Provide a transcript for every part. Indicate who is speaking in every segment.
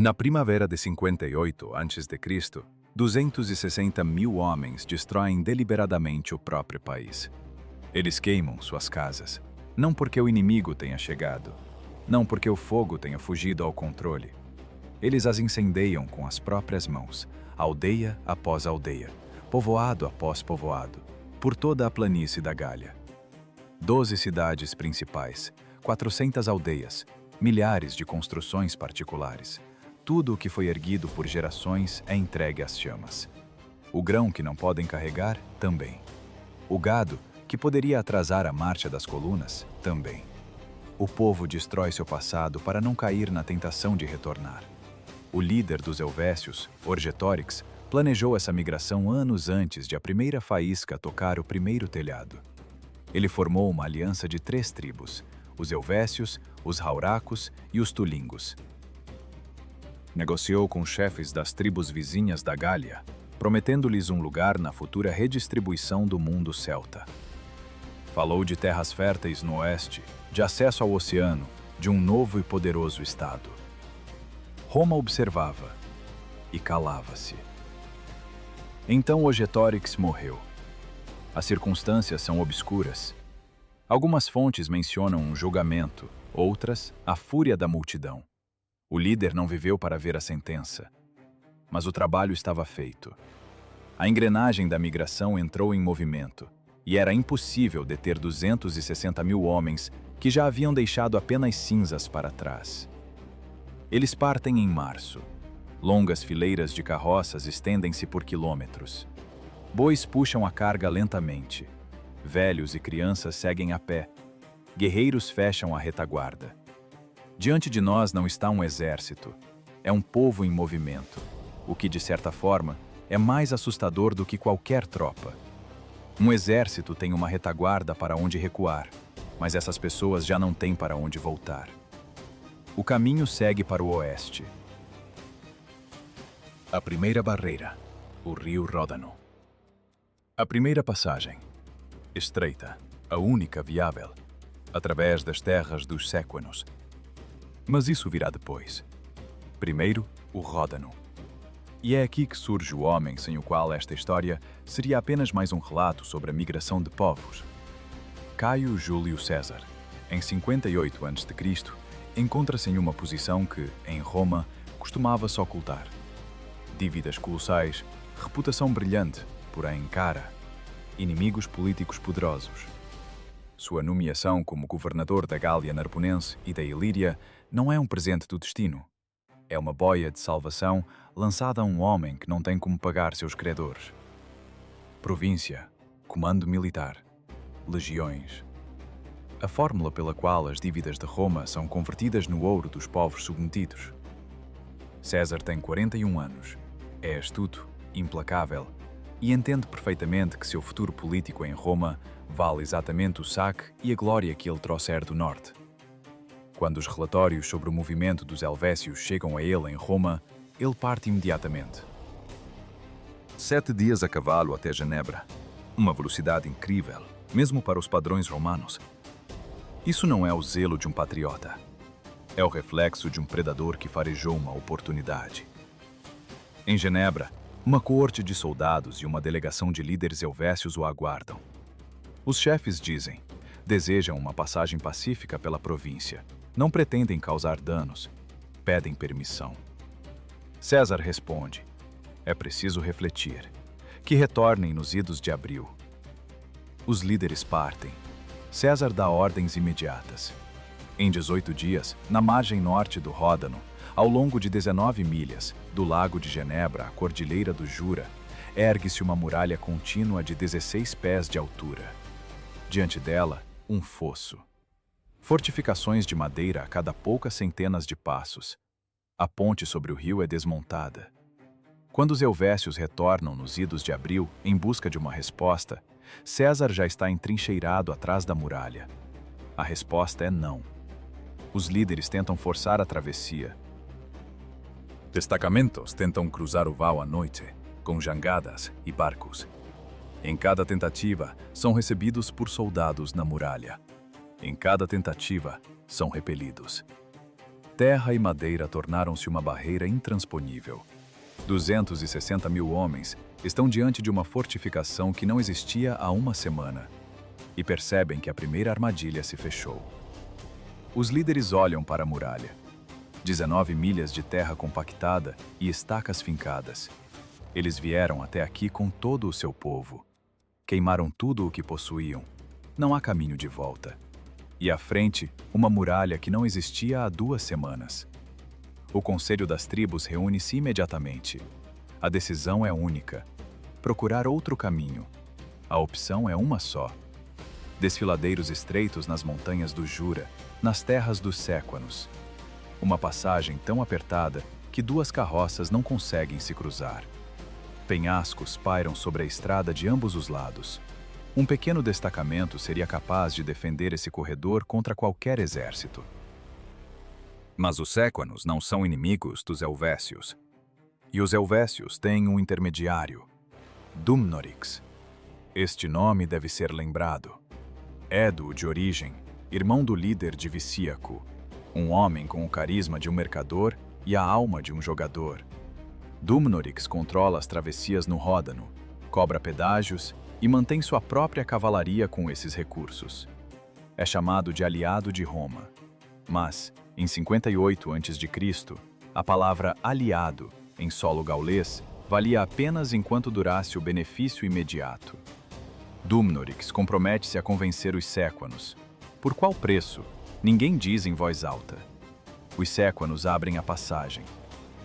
Speaker 1: Na primavera de 58 a.C., 260 mil homens destroem deliberadamente o próprio país. Eles queimam suas casas, não porque o inimigo tenha chegado, não porque o fogo tenha fugido ao controle. Eles as incendeiam com as próprias mãos, aldeia após aldeia, povoado após povoado, por toda a planície da Gália. 12 cidades principais, 400 aldeias, milhares de construções particulares. Tudo o que foi erguido por gerações é entregue às chamas. O grão que não podem carregar, também. O gado, que poderia atrasar a marcha das colunas, também. O povo destrói seu passado para não cair na tentação de retornar. O líder dos Helvécios, Orgetorix, planejou essa migração anos antes de a primeira faísca tocar o primeiro telhado. Ele formou uma aliança de 3 tribos, os Helvécios, os Rauracos e os Tulingos. Negociou com chefes das tribos vizinhas da Gália, prometendo-lhes um lugar na futura redistribuição do mundo celta. Falou de terras férteis no oeste, de acesso ao oceano, de um novo e poderoso estado. Roma observava e calava-se. Então Orgetorix morreu. As circunstâncias são obscuras. Algumas fontes mencionam um julgamento, outras, a fúria da multidão. O líder não viveu para ver a sentença, mas o trabalho estava feito. A engrenagem da migração entrou em movimento, e era impossível deter 260 mil homens que já haviam deixado apenas cinzas para trás. Eles partem em março. Longas fileiras de carroças estendem-se por quilômetros. Bois puxam a carga lentamente. Velhos e crianças seguem a pé. Guerreiros fecham a retaguarda. Diante de nós não está um exército, é um povo em movimento, o que, de certa forma, é mais assustador do que qualquer tropa. Um exército tem uma retaguarda para onde recuar, mas essas pessoas já não têm para onde voltar. O caminho segue para o oeste. A primeira barreira, o rio Ródano. A primeira passagem, estreita, a única viável, através das terras dos Séquanos. Mas isso virá depois. Primeiro, o Ródano. E é aqui que surge o homem sem o qual esta história seria apenas mais um relato sobre a migração de povos. Caio Júlio César, em 58 a.C., encontra-se em uma posição que, em Roma, costumava-se ocultar. Dívidas colossais, reputação brilhante, porém cara, inimigos políticos poderosos. Sua nomeação como governador da Gália Narbonense e da Ilíria não é um presente do destino. É uma boia de salvação lançada a um homem que não tem como pagar seus credores. Província, comando militar, legiões. A fórmula pela qual as dívidas de Roma são convertidas no ouro dos povos submetidos. César tem 41 anos, é astuto, implacável e entende perfeitamente que seu futuro político em Roma vale exatamente o saque e a glória que ele trouxer do norte. Quando os relatórios sobre o movimento dos Helvécios chegam a ele em Roma, ele parte imediatamente. 7 dias a cavalo até Genebra. Uma velocidade incrível, mesmo para os padrões romanos. Isso não é o zelo de um patriota. É o reflexo de um predador que farejou uma oportunidade. Em Genebra, uma coorte de soldados e uma delegação de líderes helvécios o aguardam. Os chefes dizem, desejam uma passagem pacífica pela província, não pretendem causar danos, pedem permissão. César responde, é preciso refletir, que retornem nos idos de abril. Os líderes partem. César dá ordens imediatas. Em 18 dias, na margem norte do Ródano, ao longo de 19 milhas, do lago de Genebra à Cordilheira do Jura, ergue-se uma muralha contínua de 16 pés de altura. Diante dela, um fosso. Fortificações de madeira a cada poucas centenas de passos. A ponte sobre o rio é desmontada. Quando os helvécios retornam nos idos de abril em busca de uma resposta, César já está entrincheirado atrás da muralha. A resposta é não. Os líderes tentam forçar a travessia. Destacamentos tentam cruzar o val à noite, com jangadas e barcos. Em cada tentativa, são recebidos por soldados na muralha. Em cada tentativa, são repelidos. Terra e madeira tornaram-se uma barreira intransponível. 260 mil homens estão diante de uma fortificação que não existia há uma semana e percebem que a primeira armadilha se fechou. Os líderes olham para a muralha. 19 milhas de terra compactada e estacas fincadas. Eles vieram até aqui com todo o seu povo. Queimaram tudo o que possuíam. Não há caminho de volta. E à frente, uma muralha que não existia há 2 semanas. O Conselho das Tribos reúne-se imediatamente. A decisão é única: procurar outro caminho. A opção é uma só. Desfiladeiros estreitos nas montanhas do Jura, nas terras dos Séquanos. Uma passagem tão apertada que 2 carroças não conseguem se cruzar. Penhascos pairam sobre a estrada de ambos os lados. Um pequeno destacamento seria capaz de defender esse corredor contra qualquer exército. Mas os Séquanos não são inimigos dos Helvécios. E os Helvécios têm um intermediário, Dumnorix. Este nome deve ser lembrado. Édo de origem, irmão do líder de Vicíaco, um homem com o carisma de um mercador e a alma de um jogador. Dumnorix controla as travessias no Ródano, cobra pedágios e mantém sua própria cavalaria com esses recursos. É chamado de aliado de Roma. Mas, em 58 a.C., a palavra aliado, em solo gaulês, valia apenas enquanto durasse o benefício imediato. Dumnorix compromete-se a convencer os Séquanos. Por qual preço? Ninguém diz em voz alta. Os Séquanos abrem a passagem.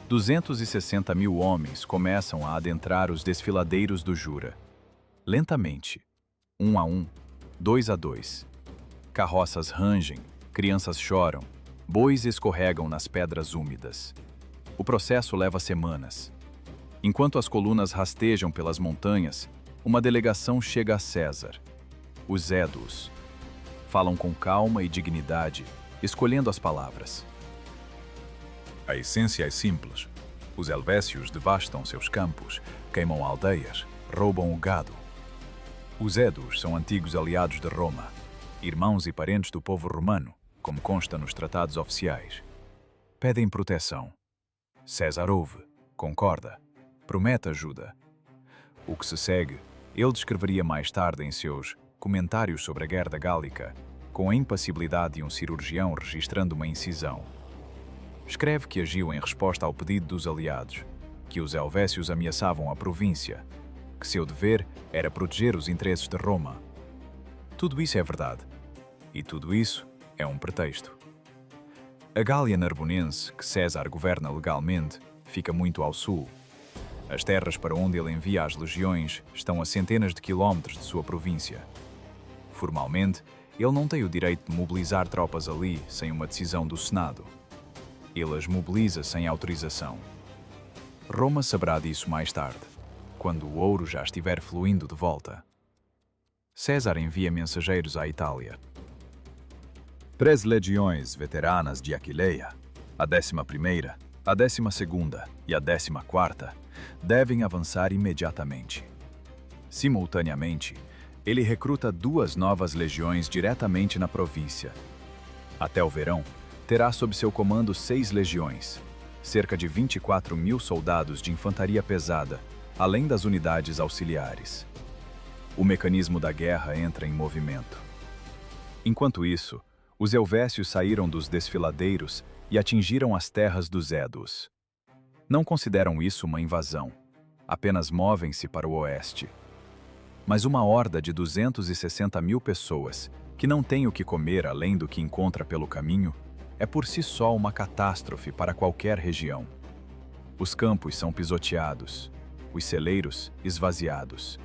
Speaker 1: 260 mil homens começam a adentrar os desfiladeiros do Jura. Lentamente, 1 a 1, 2 a 2. Carroças rangem, crianças choram, bois escorregam nas pedras úmidas. O processo leva semanas. Enquanto as colunas rastejam pelas montanhas, uma delegação chega a César. Os Éduos falam com calma e dignidade, escolhendo as palavras. A essência é simples. Os Helvécios devastam seus campos, queimam aldeias, roubam o gado. Os Éduos são antigos aliados de Roma, irmãos e parentes do povo romano, como consta nos tratados oficiais. Pedem proteção. César ouve, concorda, promete ajuda. O que se segue, ele descreveria mais tarde em seus Comentários sobre a Guerra Gálica, com a impassibilidade de um cirurgião registrando uma incisão. Escreve que agiu em resposta ao pedido dos aliados, que os Helvécios ameaçavam a província, que seu dever era proteger os interesses de Roma. Tudo isso é verdade, e tudo isso é um pretexto. A Gália Narbonense, que César governa legalmente, fica muito ao sul. As terras para onde ele envia as legiões estão a centenas de quilómetros de sua província. Formalmente, ele não tem o direito de mobilizar tropas ali sem uma decisão do Senado. Ele as mobiliza sem autorização. Roma saberá disso mais tarde, quando o ouro já estiver fluindo de volta. César envia mensageiros à Itália. 3 legiões veteranas de Aquileia, a 11ª, a 12ª e a 14ª, devem avançar imediatamente. Simultaneamente, ele recruta 2 novas legiões diretamente na província. Até o verão, terá sob seu comando 6 legiões, cerca de 24 mil soldados de infantaria pesada, além das unidades auxiliares. O mecanismo da guerra entra em movimento. Enquanto isso, os Helvécios saíram dos desfiladeiros e atingiram as terras dos Éduos. Não consideram isso uma invasão, apenas movem-se para o oeste. Mas uma horda de 260 mil pessoas, que não tem o que comer além do que encontra pelo caminho, é por si só uma catástrofe para qualquer região. Os campos são pisoteados, os celeiros esvaziados.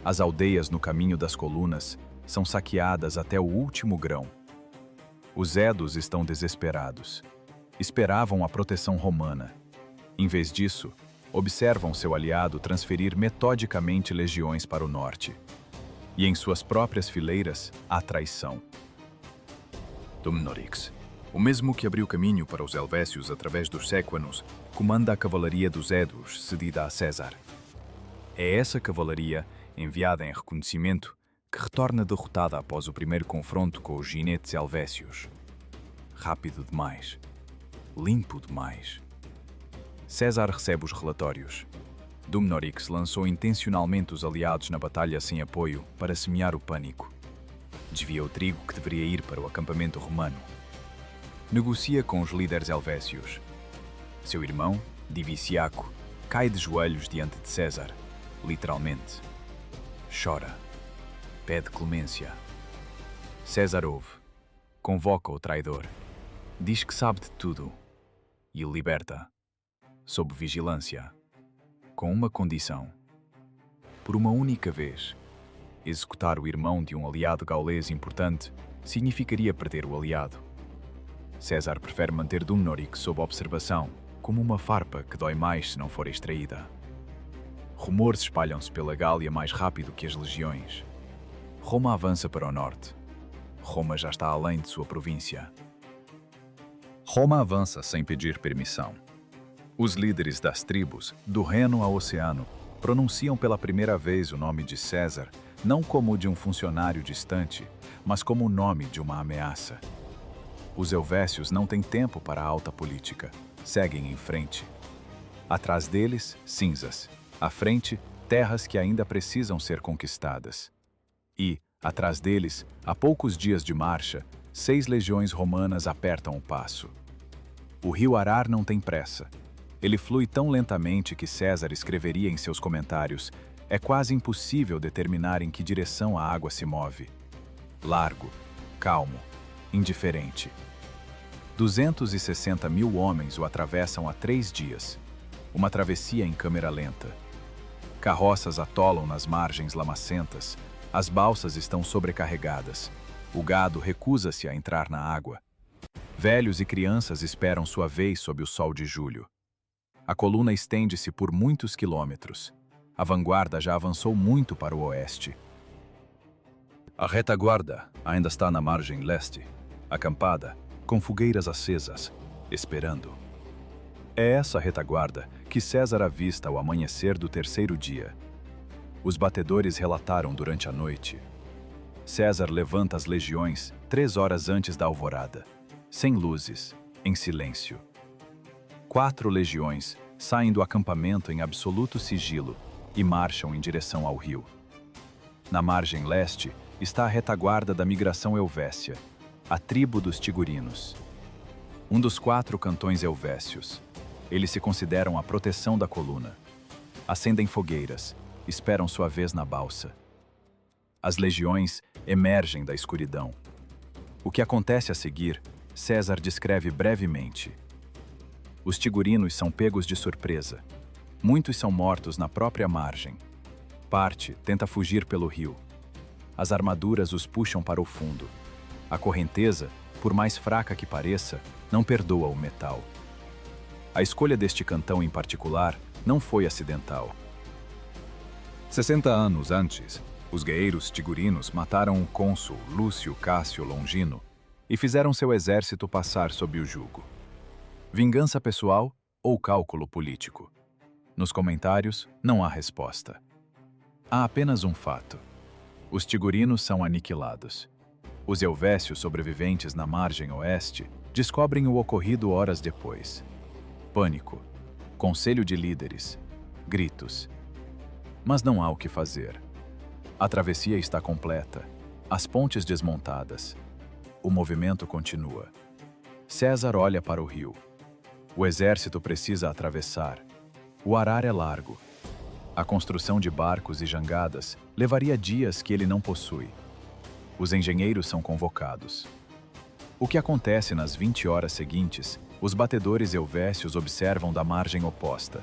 Speaker 1: As aldeias no caminho das colunas são saqueadas até o último grão. Os Éduos estão desesperados. Esperavam a proteção romana. Em vez disso, observam seu aliado transferir metodicamente legiões para o norte. E em suas próprias fileiras, há traição. Dumnorix, o mesmo que abriu caminho para os Helvécios através dos Séquanos, comanda a cavalaria dos Éduos, cedida a César. É essa cavalaria, enviada em reconhecimento, que retorna derrotada após o primeiro confronto com os ginetes helvécios. Rápido demais. limpo demais. César recebe os relatórios. Dumnorix lançou intencionalmente os aliados na batalha sem apoio para semear o pânico. Desvia o trigo que deveria ir para o acampamento romano. Negocia com os líderes helvécios. Seu irmão, Diviciaco, cai de joelhos diante de César, literalmente. Chora. Pede clemência. César ouve. Convoca o traidor. Diz que sabe de tudo. E o liberta. Sob vigilância. Com uma condição. Por uma única vez, executar o irmão de um aliado gaulês importante significaria perder o aliado. César prefere manter Dumnorix sob observação, como uma farpa que dói mais se não for extraída. Rumores espalham-se pela Gália mais rápido que as legiões. Roma avança para o norte. Roma já está além de sua província. Roma avança sem pedir permissão. Os líderes das tribos, do Reno ao Oceano, pronunciam pela primeira vez o nome de César, não como o de um funcionário distante, mas como o nome de uma ameaça. Os helvécios não têm tempo para a alta política. Seguem em frente. Atrás deles, cinzas. À frente, terras que ainda precisam ser conquistadas. E, atrás deles, a poucos dias de marcha, 6 legiões romanas apertam o passo. O rio Arar não tem pressa. Ele flui tão lentamente que César escreveria em seus comentários: é quase impossível determinar em que direção a água se move. Largo, calmo, indiferente. 260.000 homens o atravessam há 3 dias. Uma travessia em câmera lenta. Carroças atolam nas margens lamacentas. As balsas estão sobrecarregadas. O gado recusa-se a entrar na água. Velhos e crianças esperam sua vez sob o sol de julho. A coluna estende-se por muitos quilômetros. A vanguarda já avançou muito para o oeste. A retaguarda ainda está na margem leste, acampada, com fogueiras acesas, esperando. É essa retaguarda que César avista ao amanhecer do 3º dia. Os batedores relataram durante a noite. César levanta as legiões 3 horas antes da alvorada, sem luzes, em silêncio. 4 legiões saem do acampamento em absoluto sigilo e marcham em direção ao rio. Na margem leste está a retaguarda da migração helvécia, a tribo dos Tigurinos. Um dos 4 cantões helvécios. Eles se consideram a proteção da coluna. Acendem fogueiras, esperam sua vez na balsa. As legiões emergem da escuridão. O que acontece a seguir, César descreve brevemente. Os tigurinos são pegos de surpresa. Muitos são mortos na própria margem. Parte tenta fugir pelo rio. As armaduras os puxam para o fundo. A correnteza, por mais fraca que pareça, não perdoa o metal. A escolha deste cantão em particular não foi acidental. 60 anos antes, os guerreiros tigurinos mataram o cônsul Lúcio Cássio Longino e fizeram seu exército passar sob o jugo. Vingança pessoal ou cálculo político? Nos comentários, não há resposta. Há apenas um fato. Os tigurinos são aniquilados. Os helvécios sobreviventes na margem oeste descobrem o ocorrido horas depois. Pânico, conselho de líderes, gritos. Mas não há o que fazer. A travessia está completa, as pontes desmontadas. O movimento continua. César olha para o rio. O exército precisa atravessar. O Arar é largo. A construção de barcos e jangadas levaria dias que ele não possui. Os engenheiros são convocados. O que acontece nas 20 horas seguintes, os batedores helvécios observam da margem oposta.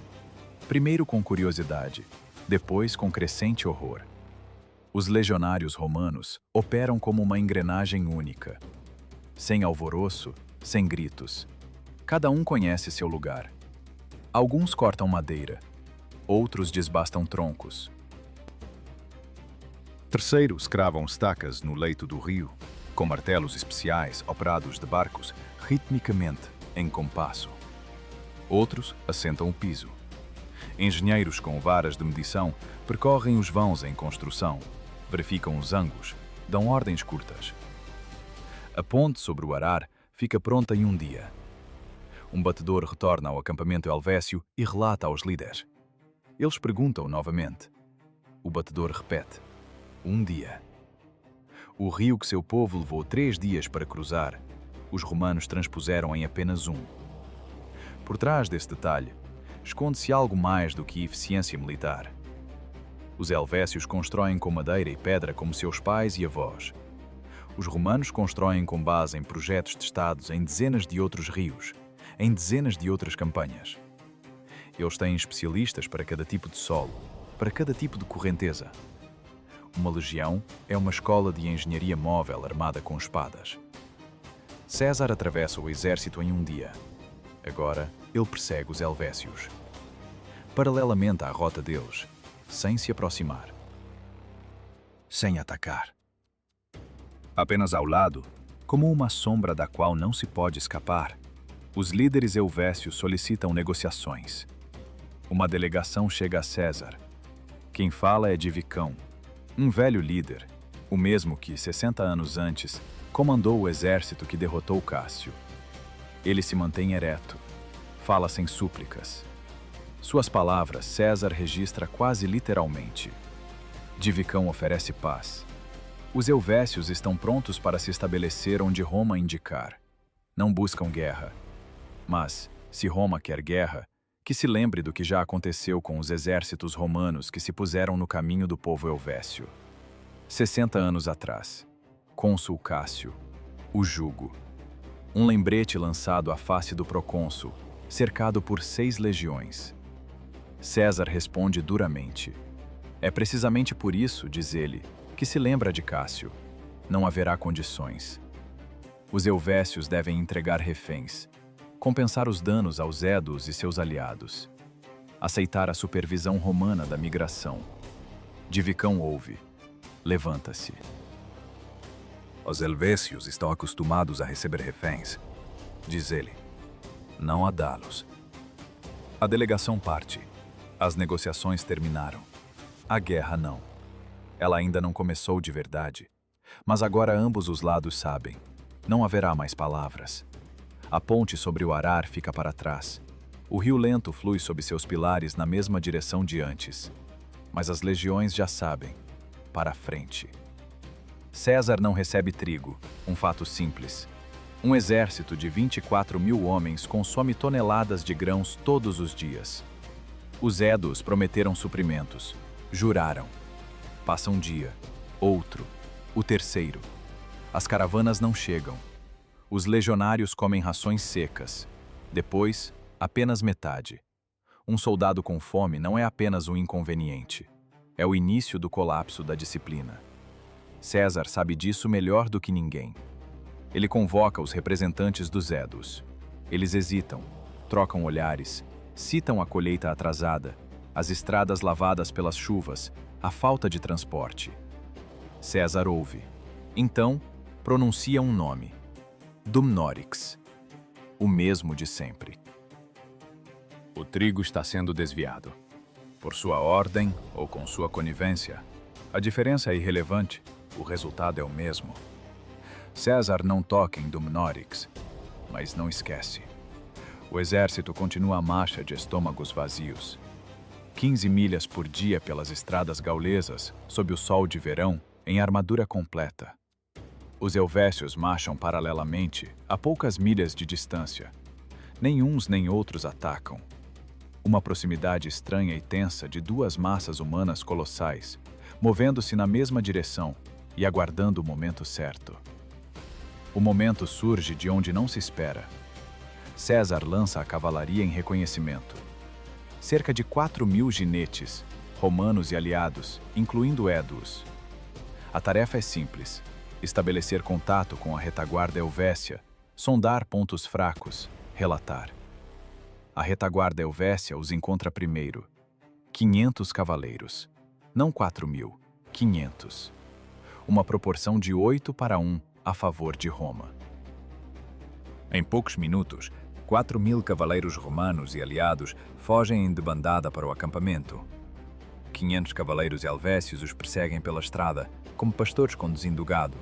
Speaker 1: Primeiro com curiosidade, depois com crescente horror. Os legionários romanos operam como uma engrenagem única. Sem alvoroço, sem gritos. Cada um conhece seu lugar. Alguns cortam madeira, outros desbastam troncos. Terceiros cravam estacas no leito do rio, com martelos especiais operados de barcos ritmicamente em compasso. Outros assentam o piso. Engenheiros com varas de medição percorrem os vãos em construção, verificam os ângulos, dão ordens curtas. A ponte sobre o Arar fica pronta em um dia. Um batedor retorna ao acampamento helvécio e relata aos líderes. Eles perguntam novamente. O batedor repete. Um dia. O rio que seu povo levou 3 dias para cruzar, os romanos transpuseram em apenas um. Por trás desse detalhe, esconde-se algo mais do que eficiência militar. Os helvécios constroem com madeira e pedra como seus pais e avós. Os romanos constroem com base em projetos testados em dezenas de outros rios, em dezenas de outras campanhas. Eles têm especialistas para cada tipo de solo, para cada tipo de correnteza. Uma legião é uma escola de engenharia móvel armada com espadas. César atravessa o exército em um dia. Agora, ele persegue os helvécios. Paralelamente à rota deles, sem se aproximar. Sem atacar. Apenas ao lado, como uma sombra da qual não se pode escapar, os líderes helvécios solicitam negociações. Uma delegação chega a César. Quem fala é Divicão, um velho líder, o mesmo que, 60 anos antes, comandou o exército que derrotou Cássio. Ele se mantém ereto, fala sem súplicas. Suas palavras César registra quase literalmente. Divicão oferece paz. Os helvécios estão prontos para se estabelecer onde Roma indicar. Não buscam guerra. Mas, se Roma quer guerra, que se lembre do que já aconteceu com os exércitos romanos que se puseram no caminho do povo helvécio. 60 anos atrás. Cônsul Cássio. O jugo. Um lembrete lançado à face do procônsul, cercado por 6 legiões. César responde duramente. É precisamente por isso, diz ele, que se lembra de Cássio. Não haverá condições. Os helvécios devem entregar reféns, compensar os danos aos éduos e seus aliados, aceitar a supervisão romana da migração. Divicão ouve. Levanta-se. Os helvécios estão acostumados a receber reféns, diz ele. Não a dá-los. A delegação parte. As negociações terminaram. A guerra não. Ela ainda não começou de verdade. Mas agora ambos os lados sabem. Não haverá mais palavras. A ponte sobre o Arar fica para trás. O rio lento flui sob seus pilares na mesma direção de antes. Mas as legiões já sabem. Para a frente. César não recebe trigo, um fato simples. Um exército de 24.000 homens consome toneladas de grãos todos os dias. Os éduos prometeram suprimentos. Juraram. Passa um dia, outro, o terceiro. As caravanas não chegam. Os legionários comem rações secas. Depois, apenas metade. Um soldado com fome não é apenas um inconveniente. É o início do colapso da disciplina. César sabe disso melhor do que ninguém. Ele convoca os representantes dos éduos. Eles hesitam, trocam olhares, citam a colheita atrasada, as estradas lavadas pelas chuvas, a falta de transporte. César ouve. Então, pronuncia um nome. Dumnorix. O mesmo de sempre. O trigo está sendo desviado. Por sua ordem ou com sua conivência, a diferença é irrelevante, o resultado é o mesmo. César não toca em Dumnorix, mas não esquece. O exército continua a marcha de estômagos vazios. 15 milhas por dia pelas estradas gaulesas, sob o sol de verão, em armadura completa. Os helvécios marcham paralelamente, a poucas milhas de distância. Nem uns nem outros atacam. Uma proximidade estranha e tensa de 2 massas humanas colossais, movendo-se na mesma direção e aguardando o momento certo. O momento surge de onde não se espera. César lança a cavalaria em reconhecimento. Cerca de 4.000 ginetes, romanos e aliados, incluindo éduos. A tarefa é simples. Estabelecer contato com a retaguarda helvécia, sondar pontos fracos, relatar. A retaguarda helvécia os encontra primeiro. 500 cavaleiros. Não 4.000, 500. Uma proporção de 8-1 a favor de Roma. Em poucos minutos, 4.000 cavaleiros romanos e aliados fogem em debandada para o acampamento. 500 cavaleiros helvécios os perseguem pela estrada, como pastores conduzindo gado.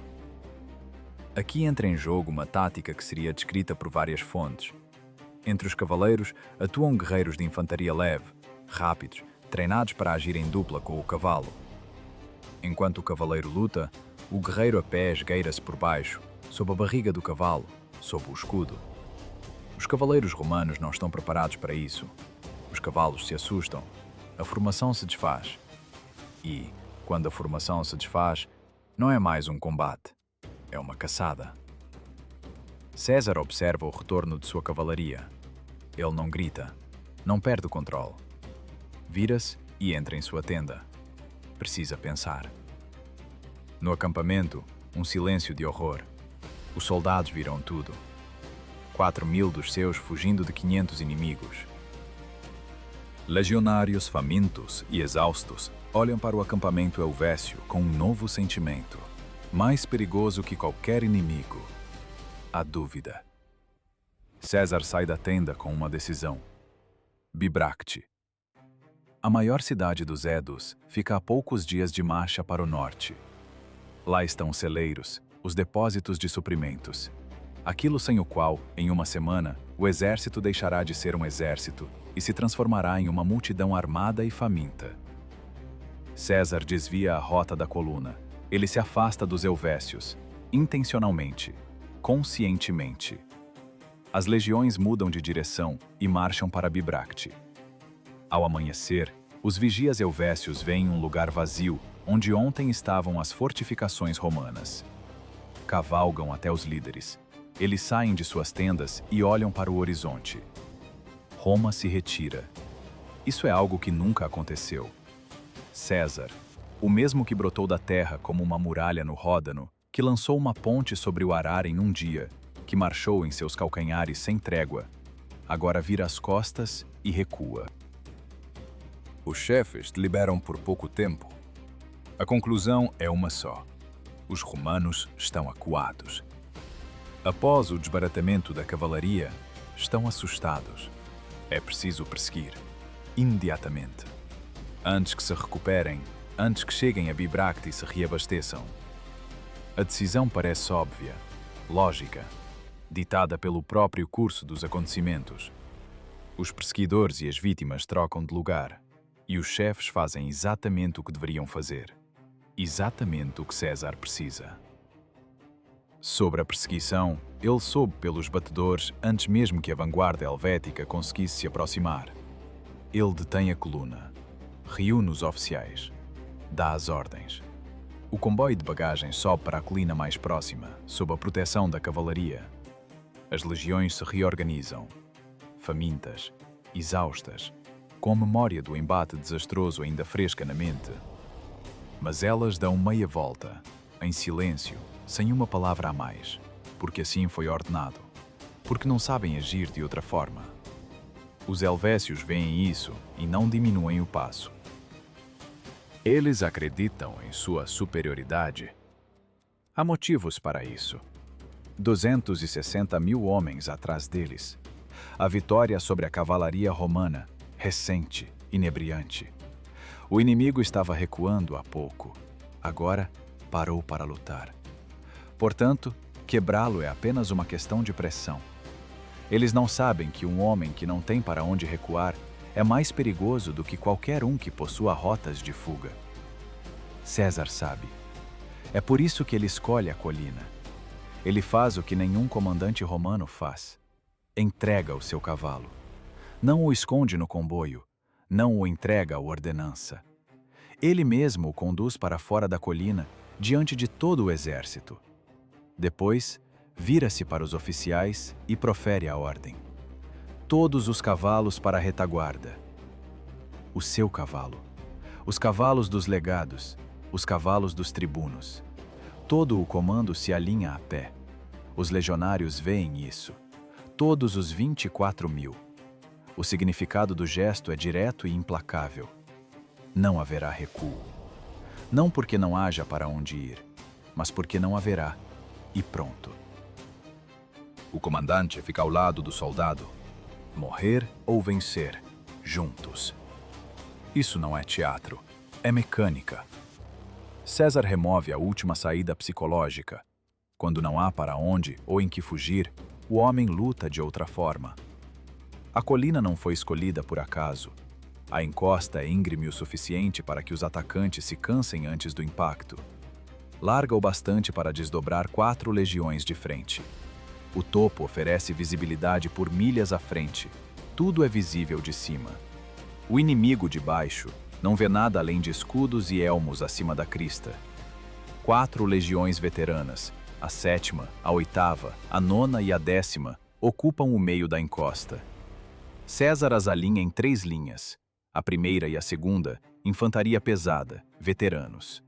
Speaker 1: Aqui entra em jogo uma tática que seria descrita por várias fontes. Entre os cavaleiros atuam guerreiros de infantaria leve, rápidos, treinados para agir em dupla com o cavalo. Enquanto o cavaleiro luta, o guerreiro a pé esgueira-se por baixo, sob a barriga do cavalo, sob o escudo. Os cavaleiros romanos não estão preparados para isso. Os cavalos se assustam, a formação se desfaz. E, quando a formação se desfaz, não é mais um combate, é uma caçada. César observa o retorno de sua cavalaria. Ele não grita, não perde o controle. Vira-se e entra em sua tenda. Precisa pensar. No acampamento, um silêncio de horror. Os soldados viram tudo. 4.000 dos seus fugindo de 500 inimigos. Legionários famintos e exaustos olham para o acampamento helvécio com um novo sentimento, mais perigoso que qualquer inimigo: a dúvida. César sai da tenda com uma decisão. Bibracte. A maior cidade dos Edos fica a poucos dias de marcha para o norte. Lá estão os celeiros, os depósitos de suprimentos. Aquilo sem o qual, em uma semana, o exército deixará de ser um exército e se transformará em uma multidão armada e faminta. César desvia a rota da coluna. Ele se afasta dos helvécios, intencionalmente, conscientemente. As legiões mudam de direção e marcham para Bibracte. Ao amanhecer, os vigias helvécios veem um lugar vazio onde ontem estavam as fortificações romanas. Cavalgam até os líderes. Eles saem de suas tendas e olham para o horizonte. Roma se retira. Isso é algo que nunca aconteceu. César, o mesmo que brotou da terra como uma muralha no Ródano, que lançou uma ponte sobre o Arar em um dia, que marchou em seus calcanhares sem trégua, agora vira as costas e recua. Os chefes liberam por pouco tempo. A conclusão é uma só. Os romanos estão acuados. Após o desbaratamento da cavalaria, estão assustados. É preciso perseguir, imediatamente. Antes que se recuperem, antes que cheguem a Bibracte e se reabasteçam. A decisão parece óbvia, lógica, ditada pelo próprio curso dos acontecimentos. Os perseguidores e as vítimas trocam de lugar, e os chefes fazem exatamente o que deveriam fazer. Exatamente o que César precisa. Sobre a perseguição, ele soube pelos batedores antes mesmo que a vanguarda helvética conseguisse se aproximar. Ele detém a coluna, reúne os oficiais, dá as ordens. O comboio de bagagens sobe para a colina mais próxima, sob a proteção da cavalaria. As legiões se reorganizam, famintas, exaustas, com a memória do embate desastroso ainda fresca na mente. Mas elas dão meia volta, em silêncio, sem uma palavra a mais, porque assim foi ordenado, porque não sabem agir de outra forma. Os helvécios veem isso e não diminuem o passo. Eles acreditam em sua superioridade. Há motivos para isso. 260.000 homens atrás deles. A vitória sobre a cavalaria romana, recente, inebriante. O inimigo estava recuando há pouco. Agora, parou para lutar. Portanto, quebrá-lo é apenas uma questão de pressão. Eles não sabem que um homem que não tem para onde recuar é mais perigoso do que qualquer um que possua rotas de fuga. César sabe. É por isso que ele escolhe a colina. Ele faz o que nenhum comandante romano faz. Entrega o seu cavalo. Não o esconde no comboio, não o entrega à ordenança. Ele mesmo o conduz para fora da colina, diante de todo o exército. Depois, vira-se para os oficiais e profere a ordem. Todos os cavalos para a retaguarda. O seu cavalo. Os cavalos dos legados. Os cavalos dos tribunos. Todo o comando se alinha a pé. Os legionários veem isso. Todos os 24.000. O significado do gesto é direto e implacável. Não haverá recuo. Não porque não haja para onde ir, mas porque não haverá. E pronto. O comandante fica ao lado do soldado. Morrer ou vencer, juntos. Isso não é teatro, é mecânica. César remove a última saída psicológica. Quando não há para onde ou em que fugir, o homem luta de outra forma. A colina não foi escolhida por acaso. A encosta é íngreme o suficiente para que os atacantes se cansem antes do impacto. Larga o bastante para desdobrar 4 legiões de frente. O topo oferece visibilidade por milhas à frente. Tudo é visível de cima. O inimigo de baixo não vê nada além de escudos e elmos acima da crista. 4 legiões veteranas, a 7ª, a 8ª, a 9ª e a 10ª, ocupam o meio da encosta. César as alinha em 3 linhas. A 1ª e a 2ª, infantaria pesada, veteranos.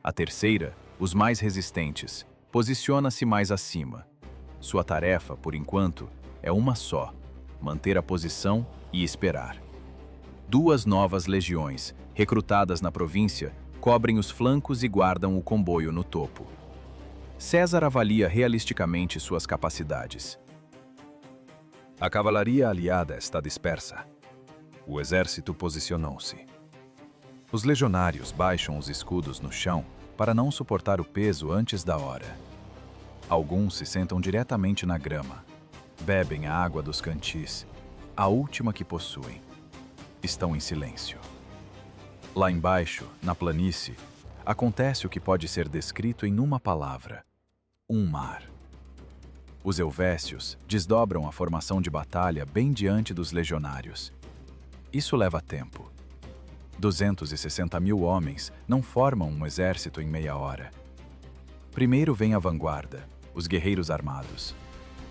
Speaker 1: A 3ª, os mais resistentes, posiciona-se mais acima. Sua tarefa, por enquanto, é uma só: manter a posição e esperar. 2 novas legiões, recrutadas na província, cobrem os flancos e guardam o comboio no topo. César avalia realisticamente suas capacidades. A cavalaria aliada está dispersa. O exército posicionou-se. Os legionários baixam os escudos no chão para não suportar o peso antes da hora. Alguns se sentam diretamente na grama. Bebem a água dos cantis, a última que possuem. Estão em silêncio. Lá embaixo, na planície, acontece o que pode ser descrito em uma palavra: um mar. Os helvécios desdobram a formação de batalha bem diante dos legionários. Isso leva tempo. 260.000 homens não formam um exército em meia hora. Primeiro vem a vanguarda, os guerreiros armados.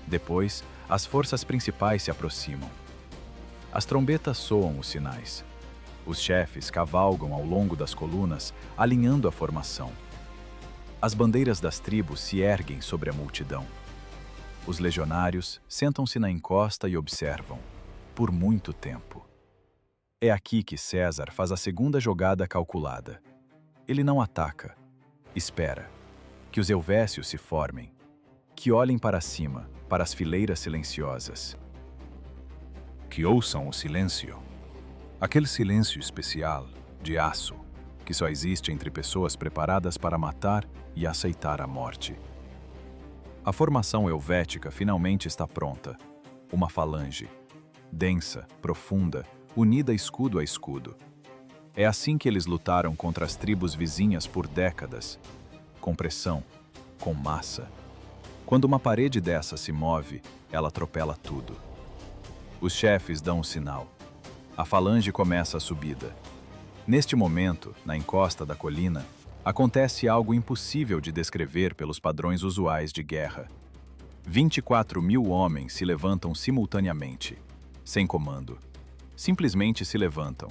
Speaker 1: Depois, as forças principais se aproximam. As trombetas soam os sinais. Os chefes cavalgam ao longo das colunas, alinhando a formação. As bandeiras das tribos se erguem sobre a multidão. Os legionários sentam-se na encosta e observam, por muito tempo. É aqui que César faz a segunda jogada calculada. Ele não ataca. Espera. Que os helvécios se formem. Que olhem para cima, para as fileiras silenciosas. Que ouçam o silêncio. Aquele silêncio especial, de aço, que só existe entre pessoas preparadas para matar e aceitar a morte. A formação helvética finalmente está pronta. Uma falange. Densa, profunda, unida escudo a escudo. É assim que eles lutaram contra as tribos vizinhas por décadas. Com pressão, com massa. Quando uma parede dessa se move, ela atropela tudo. Os chefes dão um sinal. A falange começa a subida. Neste momento, na encosta da colina, acontece algo impossível de descrever pelos padrões usuais de guerra. 24.000 homens se levantam simultaneamente, sem comando. Simplesmente se levantam,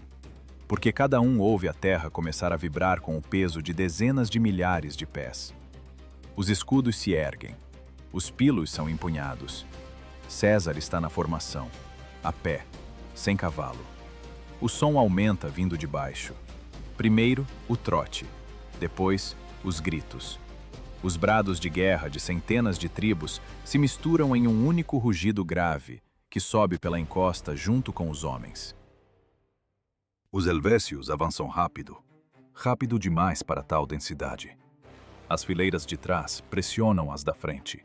Speaker 1: porque cada um ouve a terra começar a vibrar com o peso de dezenas de milhares de pés. Os escudos se erguem. Os pilos são empunhados. César está na formação, a pé, sem cavalo. O som aumenta vindo de baixo. Primeiro, o trote. Depois, os gritos. Os brados de guerra de centenas de tribos se misturam em um único rugido grave que sobe pela encosta junto com os homens. Os helvécios avançam rápido. Rápido demais para tal densidade. As fileiras de trás pressionam as da frente.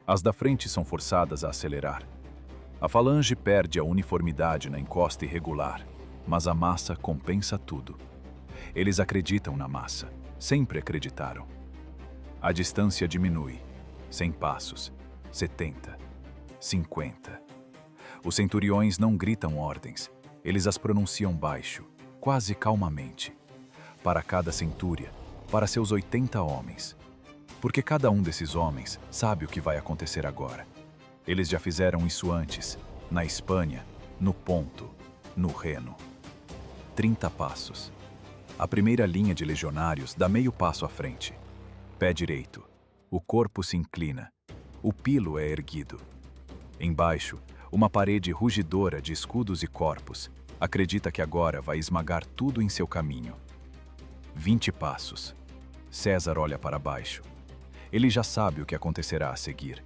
Speaker 1: As da frente são forçadas a acelerar. A falange perde a uniformidade na encosta irregular, mas a massa compensa tudo. Eles acreditam na massa, sempre acreditaram. A distância diminui. 100 passos, 70, 50. Os centuriões não gritam ordens, eles as pronunciam baixo, quase calmamente. Para cada centúria, para seus 80 homens. Porque cada um desses homens sabe o que vai acontecer agora. Eles já fizeram isso antes, na Espanha, no Ponto, no Reno. 30 passos. A primeira linha de legionários dá meio passo à frente. Pé direito. O corpo se inclina. O pilo é erguido. Embaixo, uma parede rugidora de escudos e corpos acredita que agora vai esmagar tudo em seu caminho. 20 passos. César olha para baixo. Ele já sabe o que acontecerá a seguir.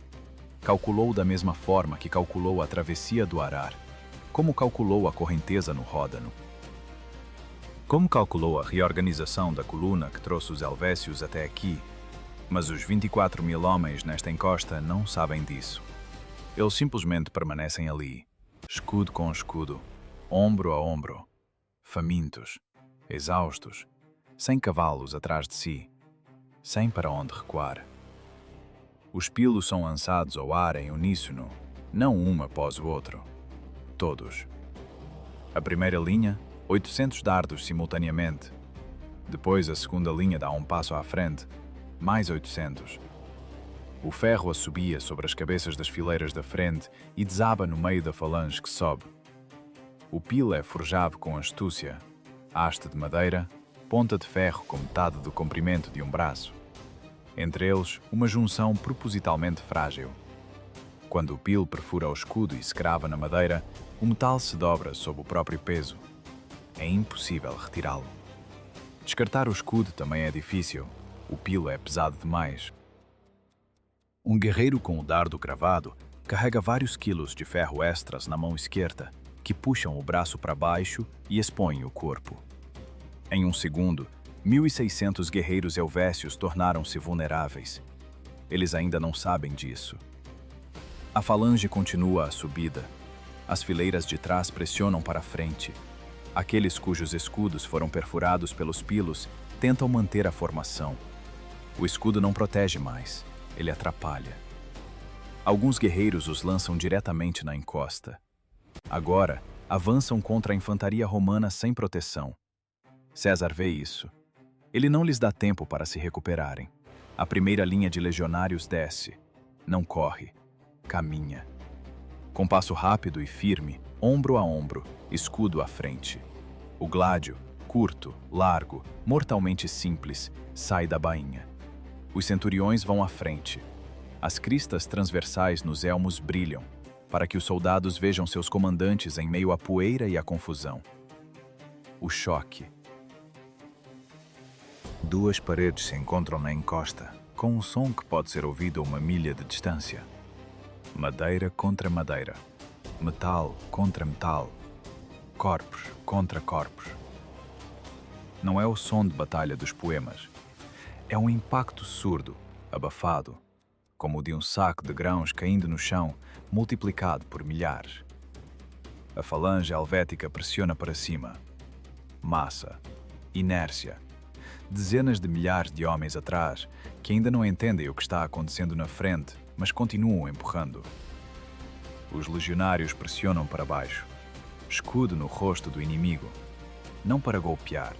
Speaker 1: Calculou da mesma forma que calculou a travessia do Arar, como calculou a correnteza no Ródano. Como calculou a reorganização da coluna que trouxe os helvécios até aqui, mas os 24.000 homens nesta encosta não sabem disso. Eles simplesmente permanecem ali, escudo com escudo, ombro a ombro, famintos, exaustos, sem cavalos atrás de si, sem para onde recuar. Os pilos são lançados ao ar em uníssono, não um após o outro. Todos. A primeira linha, 800 dardos simultaneamente. Depois a segunda linha dá um passo à frente, mais 800. O ferro assobia sobre as cabeças das fileiras da frente e desaba no meio da falange que sobe. O pilo é forjado com astúcia, haste de madeira, ponta de ferro com metade do comprimento de um braço. Entre eles, uma junção propositalmente frágil. Quando o pilo perfura o escudo e se crava na madeira, o metal se dobra sob o próprio peso. É impossível retirá-lo. Descartar o escudo também é difícil. O pilo é pesado demais. Um guerreiro com o dardo cravado carrega vários quilos de ferro extras na mão esquerda, que puxam o braço para baixo e expõem o corpo. Em um segundo, 1.600 guerreiros helvécios tornaram-se vulneráveis. Eles ainda não sabem disso. A falange continua a subida. As fileiras de trás pressionam para a frente. Aqueles cujos escudos foram perfurados pelos pilos tentam manter a formação. O escudo não protege mais, ele atrapalha. Alguns guerreiros os lançam diretamente na encosta. Agora, avançam contra a infantaria romana sem proteção. César vê isso. Ele não lhes dá tempo para se recuperarem. A primeira linha de legionários desce. Não corre. Caminha. Com passo rápido e firme, ombro a ombro, escudo à frente. O gládio, curto, largo, mortalmente simples, sai da bainha. Os centuriões vão à frente. As cristas transversais nos elmos brilham, para que os soldados vejam seus comandantes em meio à poeira e à confusão. O choque. Duas paredes se encontram na encosta, com um som que pode ser ouvido a uma milha de distância. Madeira contra madeira. Metal contra metal. Corpos contra corpos. Não é o som de batalha dos poemas. É um impacto surdo, abafado, como o de um saco de grãos caindo no chão, multiplicado por milhares. A falange helvética pressiona para cima. Massa. Inércia. Dezenas de milhares de homens atrás, que ainda não entendem o que está acontecendo na frente, mas continuam empurrando. Os legionários pressionam para baixo. Escudo no rosto do inimigo. Não para golpear,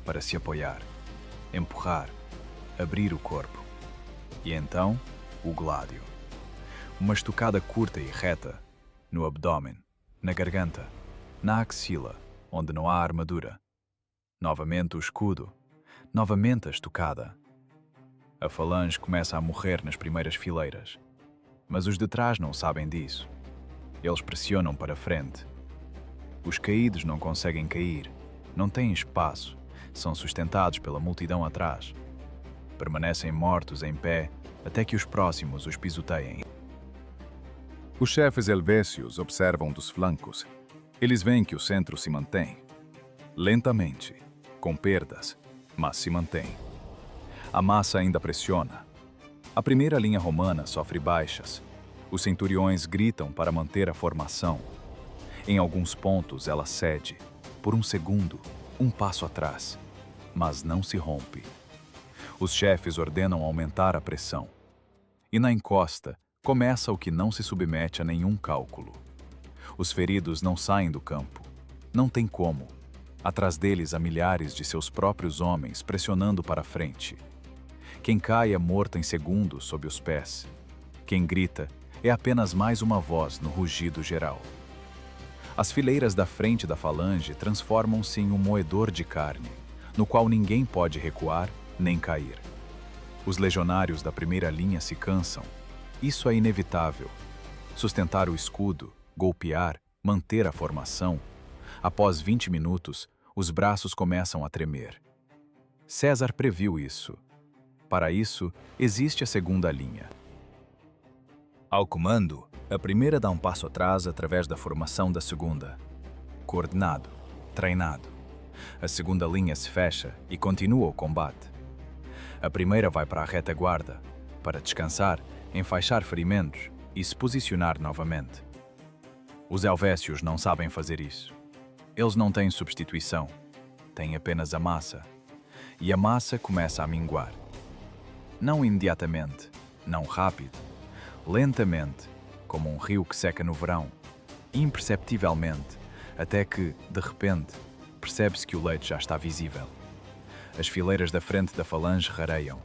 Speaker 1: para se apoiar. Empurrar. Abrir o corpo. E então, o gládio. Uma estocada curta e reta, no abdômen, na garganta, na axila, onde não há armadura. Novamente o escudo. Novamente a estocada. A falange começa a morrer nas primeiras fileiras. Mas os de trás não sabem disso. Eles pressionam para a frente. Os caídos não conseguem cair. Não têm espaço. São sustentados pela multidão atrás. Permanecem mortos em pé até que os próximos os pisoteiem. Os chefes helvécios observam dos flancos. Eles veem que o centro se mantém. Lentamente, com perdas, mas se mantém. A massa ainda pressiona. A primeira linha romana sofre baixas. Os centuriões gritam para manter a formação. Em alguns pontos ela cede, por um segundo, um passo atrás, mas não se rompe. Os chefes ordenam aumentar a pressão. E na encosta, começa o que não se submete a nenhum cálculo. Os feridos não saem do campo. Não tem como. Atrás deles há milhares de seus próprios homens pressionando para a frente. Quem cai é morto em segundos sob os pés. Quem grita é apenas mais uma voz no rugido geral. As fileiras da frente da falange transformam-se em um moedor de carne, no qual ninguém pode recuar nem cair. Os legionários da primeira linha se cansam. Isso é inevitável. Sustentar o escudo, golpear, manter a formação. Após 20 minutos, os braços começam a tremer. César previu isso. Para isso, existe a segunda linha. Ao comando, a primeira dá um passo atrás através da formação da segunda. Coordenado, treinado. A segunda linha se fecha e continua o combate. A primeira vai para a retaguarda, para descansar, enfaixar ferimentos e se posicionar novamente. Os helvécios não sabem fazer isso. Eles não têm substituição, têm apenas a massa. E a massa começa a minguar. Não imediatamente, não rápido, lentamente, como um rio que seca no verão, imperceptivelmente, até que, de repente, percebe-se que o leite já está visível. As fileiras da frente da falange rareiam.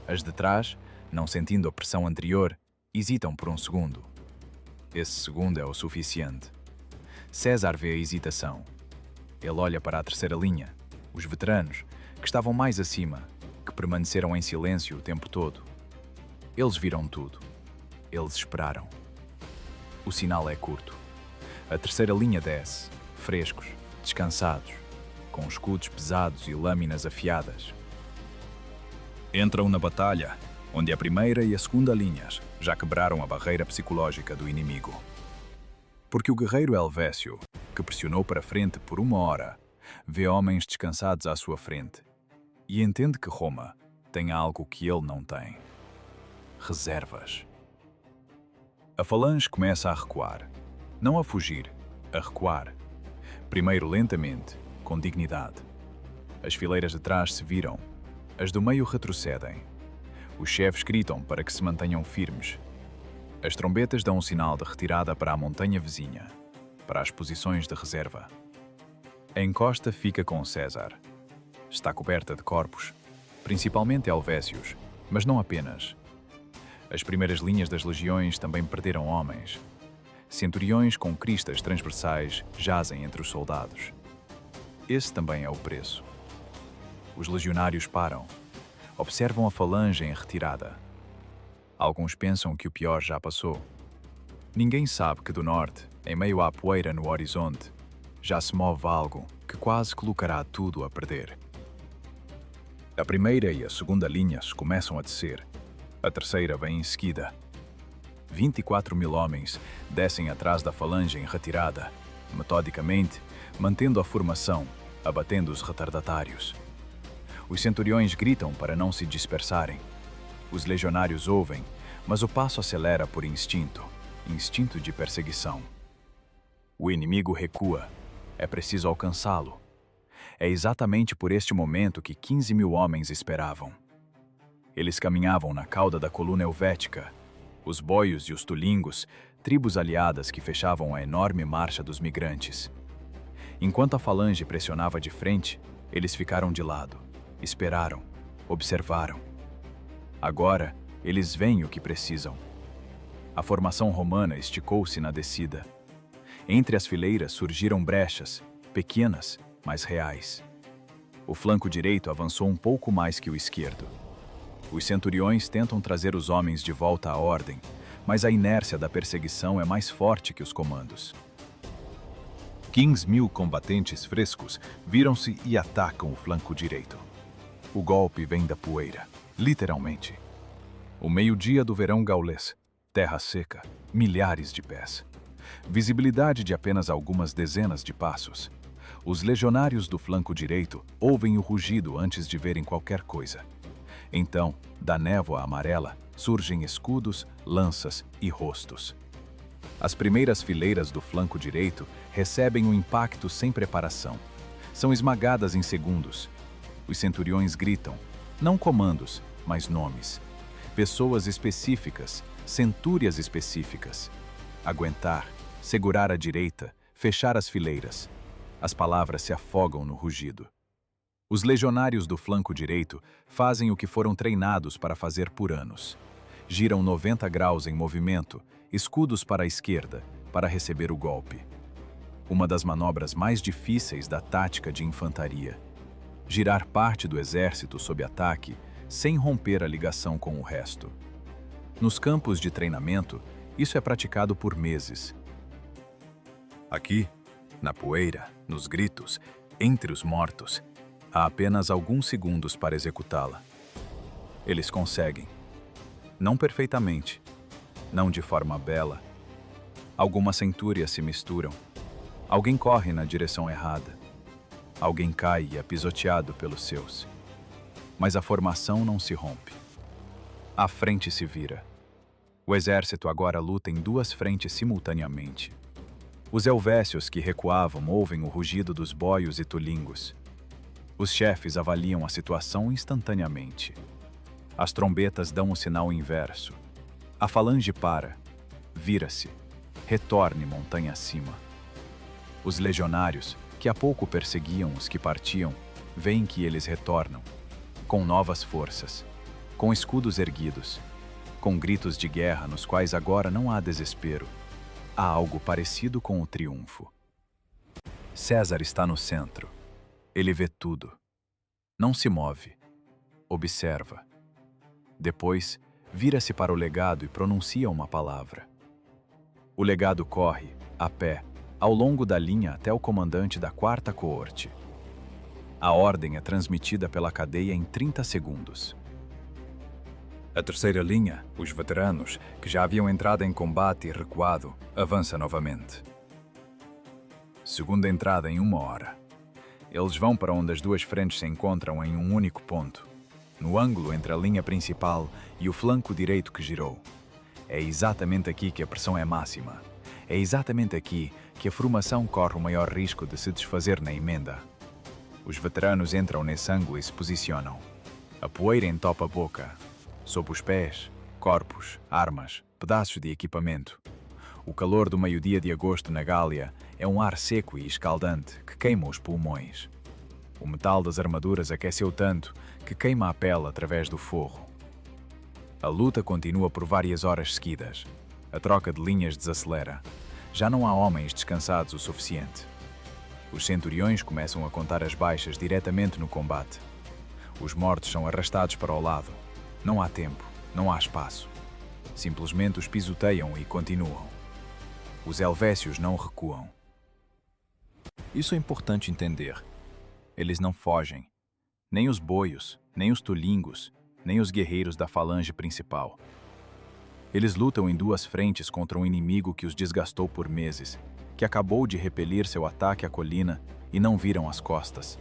Speaker 1: As de trás, não sentindo a pressão anterior, hesitam por um segundo. Esse segundo é o suficiente. César vê a hesitação. Ele olha para a terceira linha, os veteranos, que estavam mais acima, que permaneceram em silêncio o tempo todo. Eles viram tudo. Eles esperaram. O sinal é curto. A terceira linha desce, frescos, descansados, com escudos pesados e lâminas afiadas. Entram na batalha, onde a primeira e a segunda linhas já quebraram a barreira psicológica do inimigo. Porque o guerreiro helvécio, que pressionou para frente por 1 hora, vê homens descansados à sua frente e entende que Roma tem algo que ele não tem. Reservas. A falange começa a recuar. Não a fugir, a recuar. Primeiro lentamente, com dignidade. As fileiras de trás se viram. As do meio retrocedem. Os chefes gritam para que se mantenham firmes. As trombetas dão um sinal de retirada para a montanha vizinha, para as posições de reserva. A encosta fica com César. Está coberta de corpos, principalmente helvécios, mas não apenas. As primeiras linhas das legiões também perderam homens. Centuriões com cristas transversais jazem entre os soldados. Esse também é o preço. Os legionários param. Observam a falange em retirada. Alguns pensam que o pior já passou. Ninguém sabe que do norte, em meio à poeira no horizonte, já se move algo que quase colocará tudo a perder. A primeira e a segunda linhas começam a descer. A terceira vem em seguida. 24.000 homens descem atrás da falange em retirada, metodicamente, mantendo a formação, abatendo os retardatários. Os centuriões gritam para não se dispersarem. Os legionários ouvem, mas o passo acelera por instinto de perseguição. O inimigo recua. É preciso alcançá-lo. É exatamente por este momento que 15.000 homens esperavam. Eles caminhavam na cauda da coluna helvética. Os boios e os tulingos, tribos aliadas que fechavam a enorme marcha dos migrantes. Enquanto a falange pressionava de frente, eles ficaram de lado, esperaram, observaram. Agora, eles veem o que precisam. A formação romana esticou-se na descida. Entre as fileiras surgiram brechas, pequenas, mas reais. O flanco direito avançou um pouco mais que o esquerdo. Os centuriões tentam trazer os homens de volta à ordem, mas a inércia da perseguição é mais forte que os comandos. 15.000 combatentes frescos viram-se e atacam o flanco direito. O golpe vem da poeira, literalmente. O meio-dia do verão gaulês, terra seca, milhares de pés. Visibilidade de apenas algumas dezenas de passos. Os legionários do flanco direito ouvem o rugido antes de verem qualquer coisa. Então, da névoa amarela, surgem escudos, lanças e rostos. As primeiras fileiras do flanco direito recebem um impacto sem preparação. São esmagadas em segundos. Os centuriões gritam, não comandos, mas nomes. Pessoas específicas, centúrias específicas. Aguentar, segurar a direita, fechar as fileiras. As palavras se afogam no rugido. Os legionários do flanco direito fazem o que foram treinados para fazer por anos. Giram 90 graus em movimento, escudos para a esquerda, para receber o golpe. Uma das manobras mais difíceis da tática de infantaria. Girar parte do exército sob ataque, sem romper a ligação com o resto. Nos campos de treinamento, isso é praticado por meses. Aqui, na poeira, nos gritos, entre os mortos, há apenas alguns segundos para executá-la. Eles conseguem. Não perfeitamente, não de forma bela. Algumas centúrias se misturam. Alguém corre na direção errada. Alguém cai e é pisoteado pelos seus. Mas a formação não se rompe. A frente se vira. O exército agora luta em duas frentes simultaneamente. Os helvécios que recuavam ouvem o rugido dos boios e tulingos. Os chefes avaliam a situação instantaneamente. As trombetas dão o sinal inverso. A falange para, vira-se, retorne montanha acima. Os legionários, que há pouco perseguiam os que partiam, veem que eles retornam, com novas forças, com escudos erguidos, com gritos de guerra nos quais agora não há desespero. Há algo parecido com o triunfo. César está no centro. Ele vê tudo. Não se move. Observa. Depois, vira-se para o legado e pronuncia uma palavra. O legado corre, a pé, ao longo da linha até o comandante da 4ª coorte. A ordem é transmitida pela cadeia em 30 segundos. A terceira linha, os veteranos, que já haviam entrado em combate e recuado, avança novamente. Segunda entrada em 1 hora. Eles vão para onde as duas frentes se encontram em um único ponto, no ângulo entre a linha principal e o flanco direito que girou. É exatamente aqui que a pressão é máxima. É exatamente aqui que a formação corre o maior risco de se desfazer na emenda. Os veteranos entram nesse ângulo e se posicionam. A poeira entope a boca. Sob os pés, corpos, armas, pedaços de equipamento. O calor do meio-dia de agosto na Gália é um ar seco e escaldante que queima os pulmões. O metal das armaduras aqueceu tanto que queima a pele através do forro. A luta continua por várias horas seguidas. A troca de linhas desacelera. Já não há homens descansados o suficiente. Os centuriões começam a contar as baixas diretamente no combate. Os mortos são arrastados para o lado. Não há tempo, não há espaço. Simplesmente os pisoteiam e continuam. Os helvécios não recuam. Isso é importante entender. Eles não fogem. Nem os boios, nem os tulingos, nem os guerreiros da falange principal. Eles lutam em 2 frentes contra um inimigo que os desgastou por meses, que acabou de repelir seu ataque à colina e não viram as costas.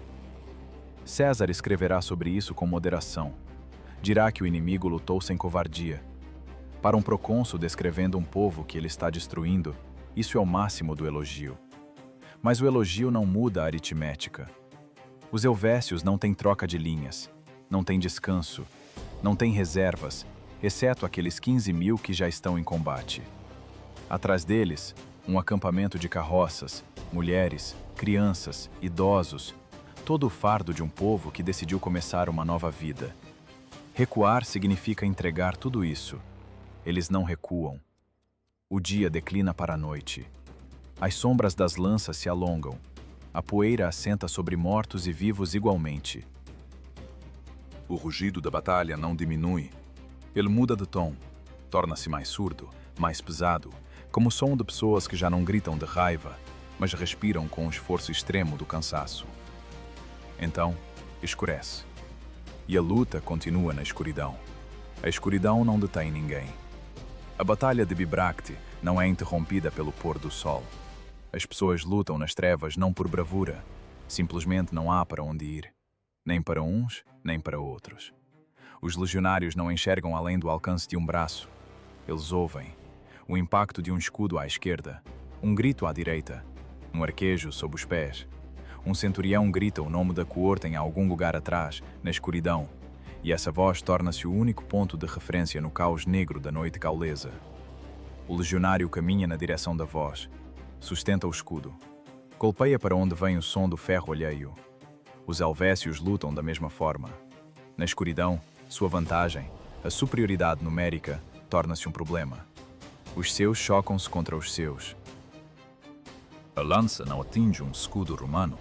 Speaker 1: César escreverá sobre isso com moderação. Dirá que o inimigo lutou sem covardia. Para um procônsul descrevendo um povo que ele está destruindo, isso é o máximo do elogio. Mas o elogio não muda a aritmética. Os helvécios não têm troca de linhas, não têm descanso, não têm reservas, exceto aqueles 15.000 que já estão em combate. Atrás deles, um acampamento de carroças, mulheres, crianças, idosos, todo o fardo de um povo que decidiu começar uma nova vida. Recuar significa entregar tudo isso. Eles não recuam. O dia declina para a noite. As sombras das lanças se alongam. A poeira assenta sobre mortos e vivos igualmente. O rugido da batalha não diminui. Ele muda de tom. Torna-se mais surdo, mais pesado, como o som de pessoas que já não gritam de raiva, mas respiram com o esforço extremo do cansaço. Então, escurece. E a luta continua na escuridão. A escuridão não detém ninguém. A batalha de Bibracte não é interrompida pelo pôr do sol. As pessoas lutam nas trevas não por bravura. Simplesmente não há para onde ir. Nem para uns, nem para outros. Os legionários não enxergam além do alcance de um braço. Eles ouvem. O impacto de um escudo à esquerda. Um grito à direita. Um arquejo sob os pés. Um centurião grita o nome da coorte em algum lugar atrás, na escuridão, e essa voz torna-se o único ponto de referência no caos negro da noite gaulesa. O legionário caminha na direção da voz, sustenta o escudo, golpeia para onde vem o som do ferro alheio. Os helvécios lutam da mesma forma. Na escuridão, sua vantagem, a superioridade numérica, torna-se um problema. Os seus chocam-se contra os seus. A lança não atinge um escudo romano,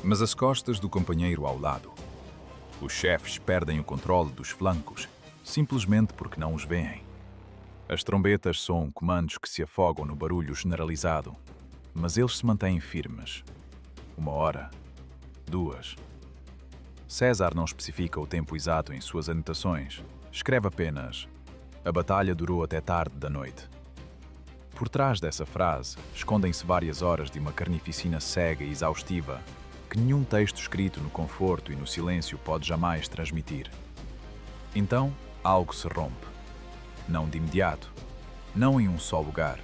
Speaker 1: mas as costas do companheiro ao lado. Os chefes perdem o controle dos flancos, simplesmente porque não os veem. As trombetas soam comandos que se afogam no barulho generalizado, mas eles se mantêm firmes. 1 hora, 2. César não especifica o tempo exato em suas anotações. Escreve apenas: a batalha durou até tarde da noite. Por trás dessa frase, escondem-se várias horas de uma carnificina cega e exaustiva que nenhum texto escrito no conforto e no silêncio pode jamais transmitir. Então, algo se rompe. Não de imediato, não em um só lugar.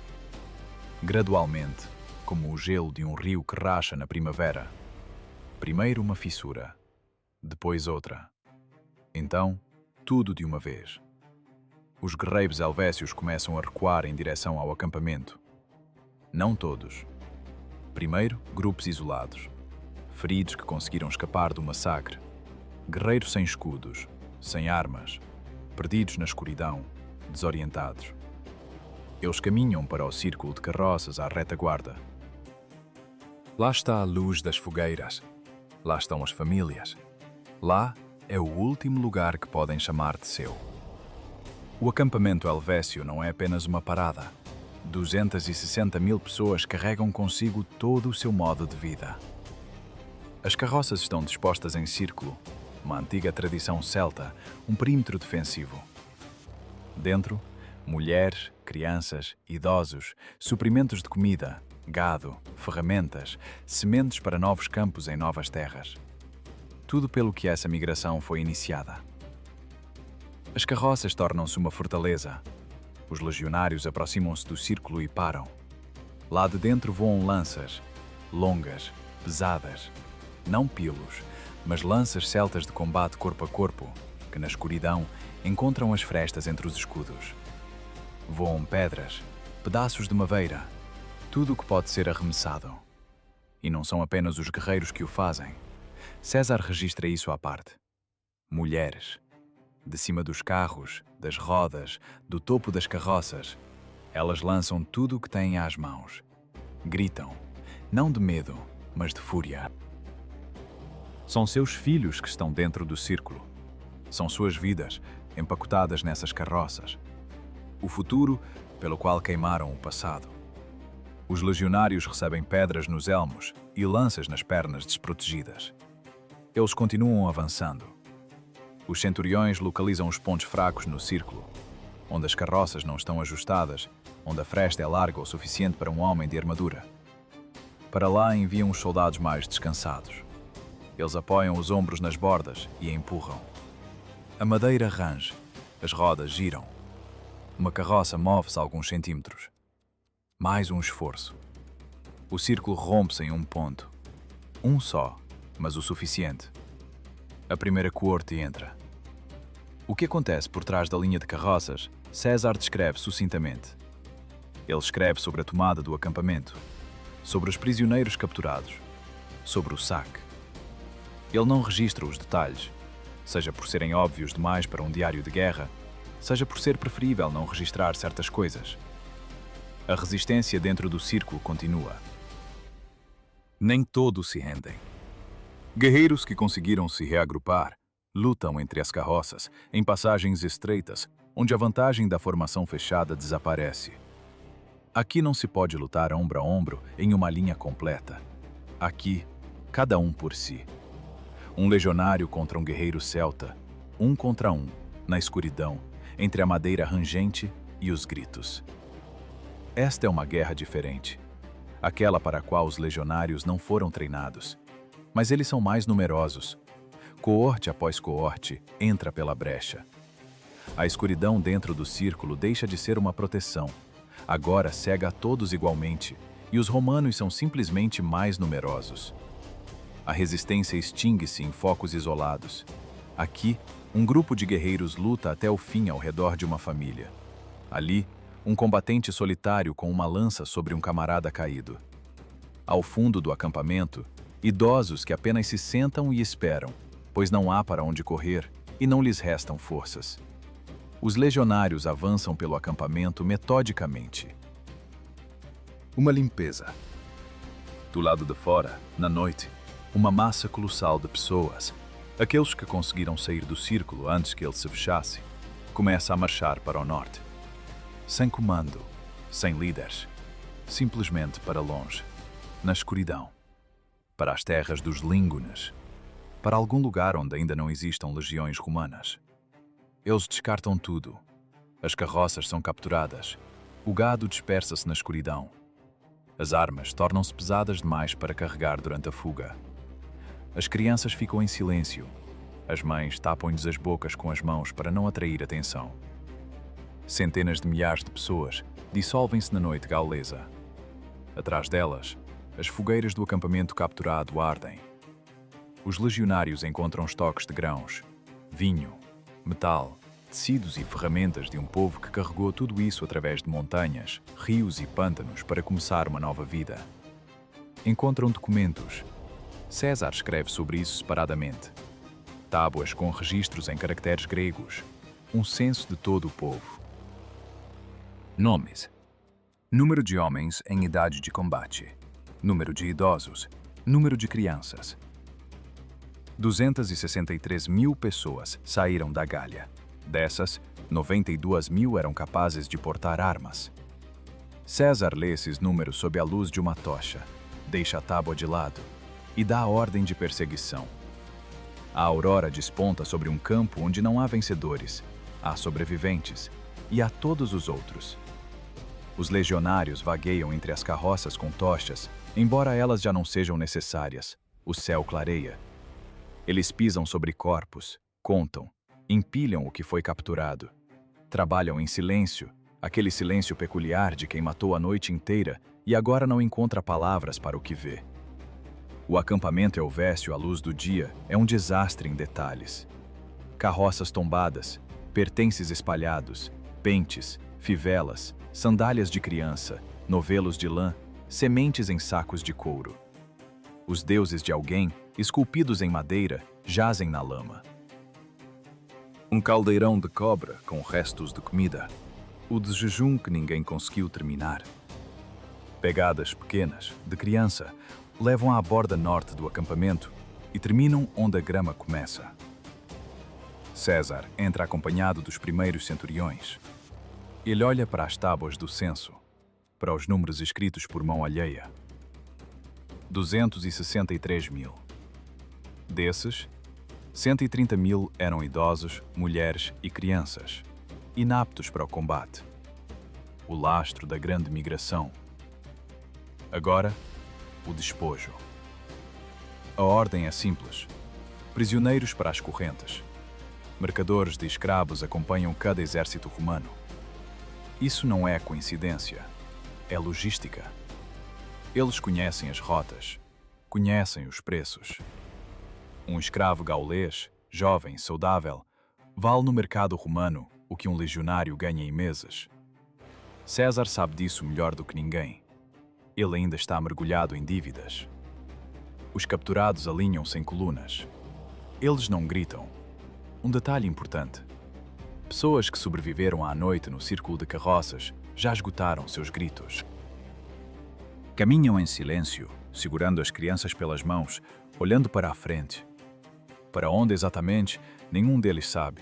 Speaker 1: Gradualmente, como o gelo de um rio que racha na primavera. Primeiro uma fissura, depois outra. Então, tudo de uma vez. Os guerreiros helvécios começam a recuar em direção ao acampamento. Não todos. Primeiro, grupos isolados. Feridos que conseguiram escapar do massacre. Guerreiros sem escudos, sem armas, perdidos na escuridão, desorientados. Eles caminham para o círculo de carroças à retaguarda. Lá está a luz das fogueiras. Lá estão as famílias. Lá é o último lugar que podem chamar de seu. O acampamento helvécio não é apenas uma parada. 260.000 pessoas carregam consigo todo o seu modo de vida. As carroças estão dispostas em círculo, uma antiga tradição celta, um perímetro defensivo. Dentro, mulheres, crianças, idosos, suprimentos de comida, gado, ferramentas, sementes para novos campos em novas terras. Tudo pelo que essa migração foi iniciada. As carroças tornam-se uma fortaleza. Os legionários aproximam-se do círculo e param. Lá de dentro voam lanças, longas, pesadas, não pilos, mas lanças celtas de combate corpo a corpo, que na escuridão encontram as frestas entre os escudos. Voam pedras, pedaços de madeira, tudo o que pode ser arremessado. E não são apenas os guerreiros que o fazem. César registra isso à parte. Mulheres. De cima dos carros, das rodas, do topo das carroças, elas lançam tudo o que têm às mãos. Gritam, não de medo, mas de fúria. São seus filhos que estão dentro do círculo. São suas vidas, empacotadas nessas carroças. O futuro pelo qual queimaram o passado. Os legionários recebem pedras nos elmos e lanças nas pernas desprotegidas. Eles continuam avançando. Os centuriões localizam os pontos fracos no círculo, onde as carroças não estão ajustadas, onde a fresta é larga o suficiente para um homem de armadura. Para lá enviam os soldados mais descansados. Eles apoiam os ombros nas bordas e empurram. A madeira range, as rodas giram. Uma carroça move-se alguns centímetros. Mais um esforço. O círculo rompe-se em um ponto. Um só, mas o suficiente. A primeira coorte entra. O que acontece por trás da linha de carroças, César descreve sucintamente. Ele escreve sobre a tomada do acampamento, sobre os prisioneiros capturados, sobre o saque. Ele não registra os detalhes, seja por serem óbvios demais para um diário de guerra, seja por ser preferível não registrar certas coisas. A resistência dentro do círculo continua. Nem todos se rendem. Guerreiros que conseguiram se reagrupar lutam entre as carroças, em passagens estreitas, onde a vantagem da formação fechada desaparece. Aqui não se pode lutar ombro a ombro em uma linha completa. Aqui, cada um por si. Um legionário contra um guerreiro celta, um contra um, na escuridão, entre a madeira rangente e os gritos. Esta é uma guerra diferente, aquela para a qual os legionários não foram treinados, mas eles são mais numerosos. Coorte após coorte entra pela brecha. A escuridão dentro do círculo deixa de ser uma proteção, agora cega a todos igualmente, e os romanos são simplesmente mais numerosos. A resistência extingue-se em focos isolados. Aqui, um grupo de guerreiros luta até o fim ao redor de uma família. Ali, um combatente solitário com uma lança sobre um camarada caído. Ao fundo do acampamento, idosos que apenas se sentam e esperam, pois não há para onde correr e não lhes restam forças. Os legionários avançam pelo acampamento metodicamente. Uma limpeza. Do lado de fora, na noite, uma massa colossal de pessoas, aqueles que conseguiram sair do círculo antes que ele se fechasse, começa a marchar para o norte. Sem comando, sem líderes, simplesmente para longe, na escuridão, para as terras dos Língonas, para algum lugar onde ainda não existam legiões romanas. Eles descartam tudo. As carroças são capturadas, o gado dispersa-se na escuridão. As armas tornam-se pesadas demais para carregar durante a fuga. As crianças ficam em silêncio. As mães tapam-lhes as bocas com as mãos para não atrair atenção. Centenas de milhares de pessoas dissolvem-se na noite gaulesa. Atrás delas, as fogueiras do acampamento capturado ardem. Os legionários encontram estoques de grãos, vinho, metal, tecidos e ferramentas de um povo que carregou tudo isso através de montanhas, rios e pântanos para começar uma nova vida. Encontram documentos. César escreve sobre isso separadamente. Tábuas com registros em caracteres gregos. Um censo de todo o povo. Nomes. Número de homens em idade de combate. Número de idosos. Número de crianças. 263 mil pessoas saíram da Gália. Dessas, 92 mil eram capazes de portar armas. César lê esses números sob a luz de uma tocha, deixa a tábua de lado e dá a ordem de perseguição. A aurora desponta sobre um campo onde não há vencedores, há sobreviventes e há todos os outros. Os legionários vagueiam entre as carroças com tochas, embora elas já não sejam necessárias. O céu clareia. Eles pisam sobre corpos, contam, empilham o que foi capturado. Trabalham em silêncio, aquele silêncio peculiar de quem matou a noite inteira e agora não encontra palavras para o que vê. O acampamento Helvécio à luz do dia é um desastre em detalhes. Carroças tombadas, pertences espalhados, pentes, fivelas, sandálias de criança, novelos de lã, sementes em sacos de couro. Os deuses de alguém, esculpidos em madeira, jazem na lama. Um caldeirão de cobra com restos de comida. O de jejum que ninguém conseguiu terminar. Pegadas pequenas, de criança, levam à borda norte do acampamento e terminam onde a grama começa. César entra acompanhado dos primeiros centuriões. Ele olha para as tábuas do censo, para os números escritos por mão alheia. 263 mil. Desses, 130 mil eram idosos, mulheres e crianças, inaptos para o combate. O lastro da grande migração. Agora, o despojo. A ordem é simples. Prisioneiros para as correntes. Mercadores de escravos acompanham cada exército romano. Isso não é coincidência, é logística. Eles conhecem as rotas, conhecem os preços. Um escravo gaulês, jovem, saudável, vale no mercado romano o que um legionário ganha em meses. César sabe disso melhor do que ninguém. Ele ainda está mergulhado em dívidas. Os capturados alinham-se em colunas. Eles não gritam. Um detalhe importante. Pessoas que sobreviveram à noite no círculo de carroças já esgotaram seus gritos. Caminham em silêncio, segurando as crianças pelas mãos, olhando para a frente. Para onde exatamente, nenhum deles sabe.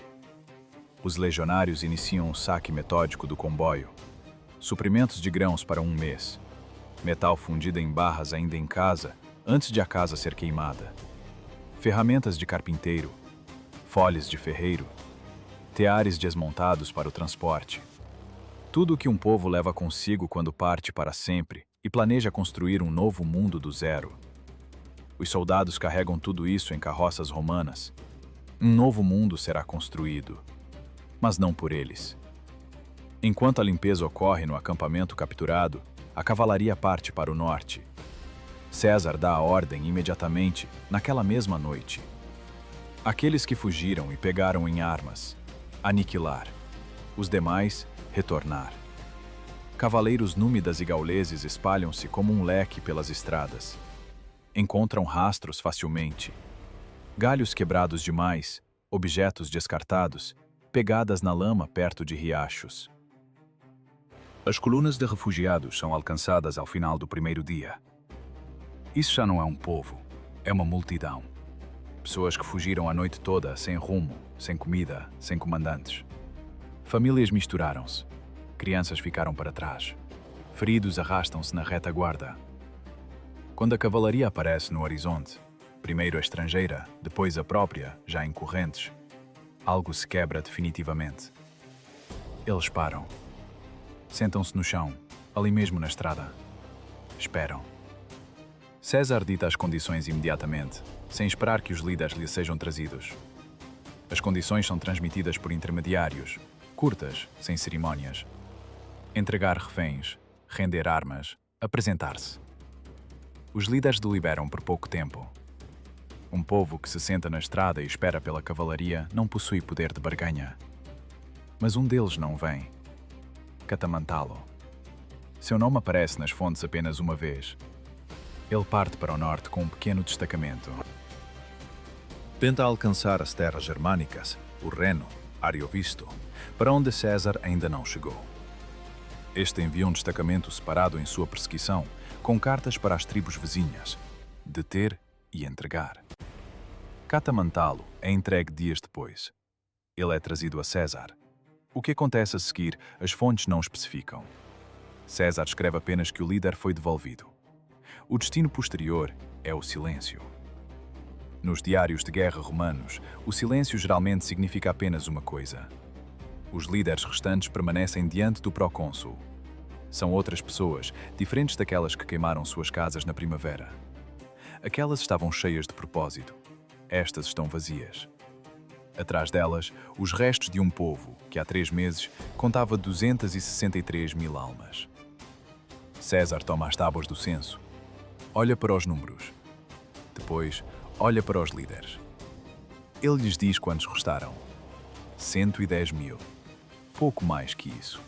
Speaker 1: Os legionários iniciam um saque metódico do comboio. Suprimentos de grãos para um mês. Metal fundido em barras ainda em casa, antes de a casa ser queimada. Ferramentas de carpinteiro. Folhes de ferreiro. Teares desmontados para o transporte. Tudo o que um povo leva consigo quando parte para sempre e planeja construir um novo mundo do zero. Os soldados carregam tudo isso em carroças romanas. Um novo mundo será construído, mas não por eles. Enquanto a limpeza ocorre no acampamento capturado, a cavalaria parte para o norte. César dá a ordem imediatamente, naquela mesma noite. Aqueles que fugiram e pegaram em armas, aniquilar. Os demais, retornar. Cavaleiros númidas e gauleses espalham-se como um leque pelas estradas. Encontram rastros facilmente. Galhos quebrados demais, objetos descartados, pegadas na lama perto de riachos. As colunas de refugiados são alcançadas ao final do primeiro dia. Isso já não é um povo, é uma multidão. Pessoas que fugiram a noite toda sem rumo, sem comida, sem comandantes. Famílias misturaram-se. Crianças ficaram para trás. Feridos arrastam-se na retaguarda. Quando a cavalaria aparece no horizonte, primeiro a estrangeira, depois a própria, já em correntes, algo se quebra definitivamente. Eles param. Sentam-se no chão, ali mesmo na estrada. Esperam. César dita as condições imediatamente, sem esperar que os líderes lhe sejam trazidos. As condições são transmitidas por intermediários, curtas, sem cerimônias. Entregar reféns, render armas, Apresentar-se. Os líderes deliberam por pouco tempo. Um povo que se senta na estrada e espera pela cavalaria não possui poder de barganha. Mas um deles não vem. Catamantalo. Seu nome aparece nas fontes apenas uma vez. Ele parte para o norte com um pequeno destacamento. Tenta alcançar as terras germânicas, o Reno, Ariovisto, para onde César ainda não chegou. Este envia um destacamento separado em sua perseguição, com cartas para as tribos vizinhas, deter e entregar. Catamantalo é entregue dias depois. Ele é trazido a César. O que acontece a seguir, as fontes não especificam. César escreve apenas que o líder foi devolvido. O destino posterior é o silêncio. Nos diários de guerra romanos, o silêncio geralmente significa apenas uma coisa. Os líderes restantes permanecem diante do procônsul. São outras pessoas, diferentes daquelas que queimaram suas casas na primavera. Aquelas estavam cheias de propósito. Estas estão vazias. Atrás delas, os restos de um povo que há 3 meses contava 263.000 almas. César toma as tábuas do censo. Olha para os números. Depois, olha para os líderes. Ele lhes diz quantos restaram. 110.000. Pouco mais que isso.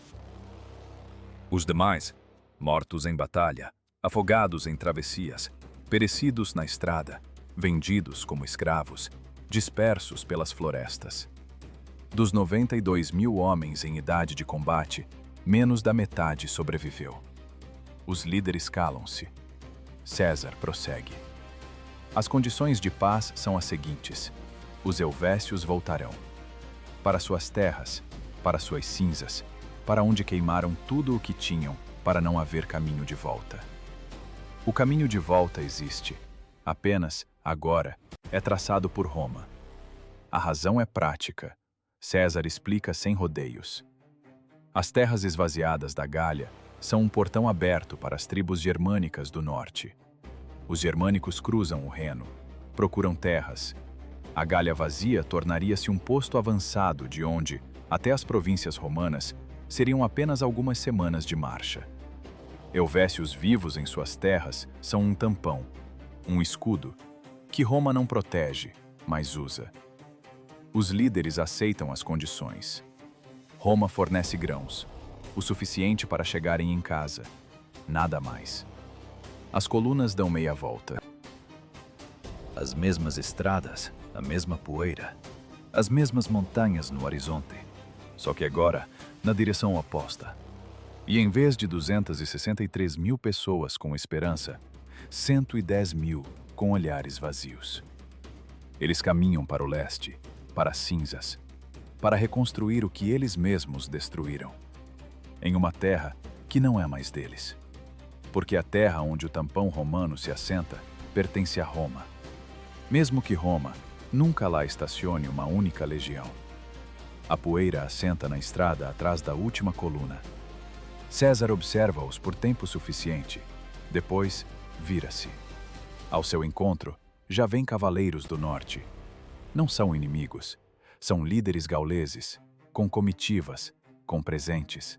Speaker 1: Os demais, mortos em batalha, afogados em travessias, perecidos na estrada, vendidos como escravos, dispersos pelas florestas. Dos 92.000 homens em idade de combate, menos da metade sobreviveu. Os líderes calam-se. César prossegue. As condições de paz são as seguintes: os helvécios voltarão. Para suas terras, para suas cinzas, para onde queimaram tudo o que tinham, para não haver caminho de volta. O caminho de volta existe. Apenas, agora, é traçado por Roma. A razão é prática. César explica sem rodeios. As terras esvaziadas da Gália são um portão aberto para as tribos germânicas do norte. Os germânicos cruzam o Reno, procuram terras. A Gália vazia tornaria-se um posto avançado de onde, até as províncias romanas, seriam apenas algumas semanas de marcha. Helvécios vivos em suas terras são um tampão, um escudo, que Roma não protege, mas usa. Os líderes aceitam as condições. Roma fornece grãos, o suficiente para chegarem em casa, nada mais. As colunas dão meia volta. As mesmas estradas, a mesma poeira, as mesmas montanhas no horizonte, só que agora na direção oposta. E em vez de 263.000 pessoas com esperança, 110.000 com olhares vazios. Eles caminham para o leste, para as cinzas, para reconstruir o que eles mesmos destruíram, em uma terra que não é mais deles. Porque a terra onde o tampão romano se assenta pertence a Roma. Mesmo que Roma nunca lá estacione uma única legião. A poeira assenta na estrada atrás da última coluna. César observa-os por tempo suficiente. Depois, vira-se. Ao seu encontro, já vêm cavaleiros do norte. Não são inimigos. São líderes gauleses, com comitivas, com presentes,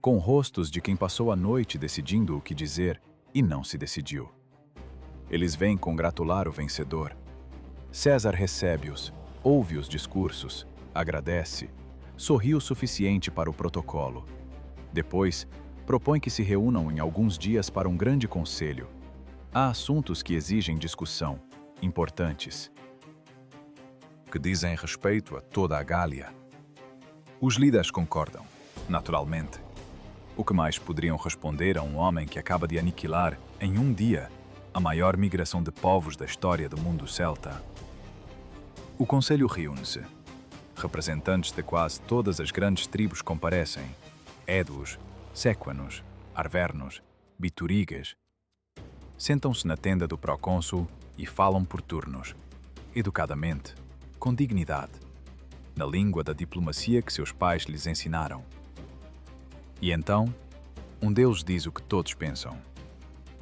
Speaker 1: com rostos de quem passou a noite decidindo o que dizer e não se decidiu. Eles vêm congratular o vencedor. César recebe-os, ouve os discursos, agradece, sorri o suficiente para o protocolo. Depois, propõe que se reúnam em alguns dias para um grande conselho. Há assuntos que exigem discussão, importantes, que dizem respeito a toda a Gália. Os líderes concordam, naturalmente. O que mais poderiam responder a um homem que acaba de aniquilar, em um dia, a maior migração de povos da história do mundo celta? O conselho reúne-se. Representantes de quase todas as grandes tribos comparecem: éduos, séquanos, arvernos, biturigas. Sentam-se na tenda do procônsul e falam por turnos, educadamente, com dignidade, na língua da diplomacia que seus pais lhes ensinaram. E então, um deles diz o que todos pensam.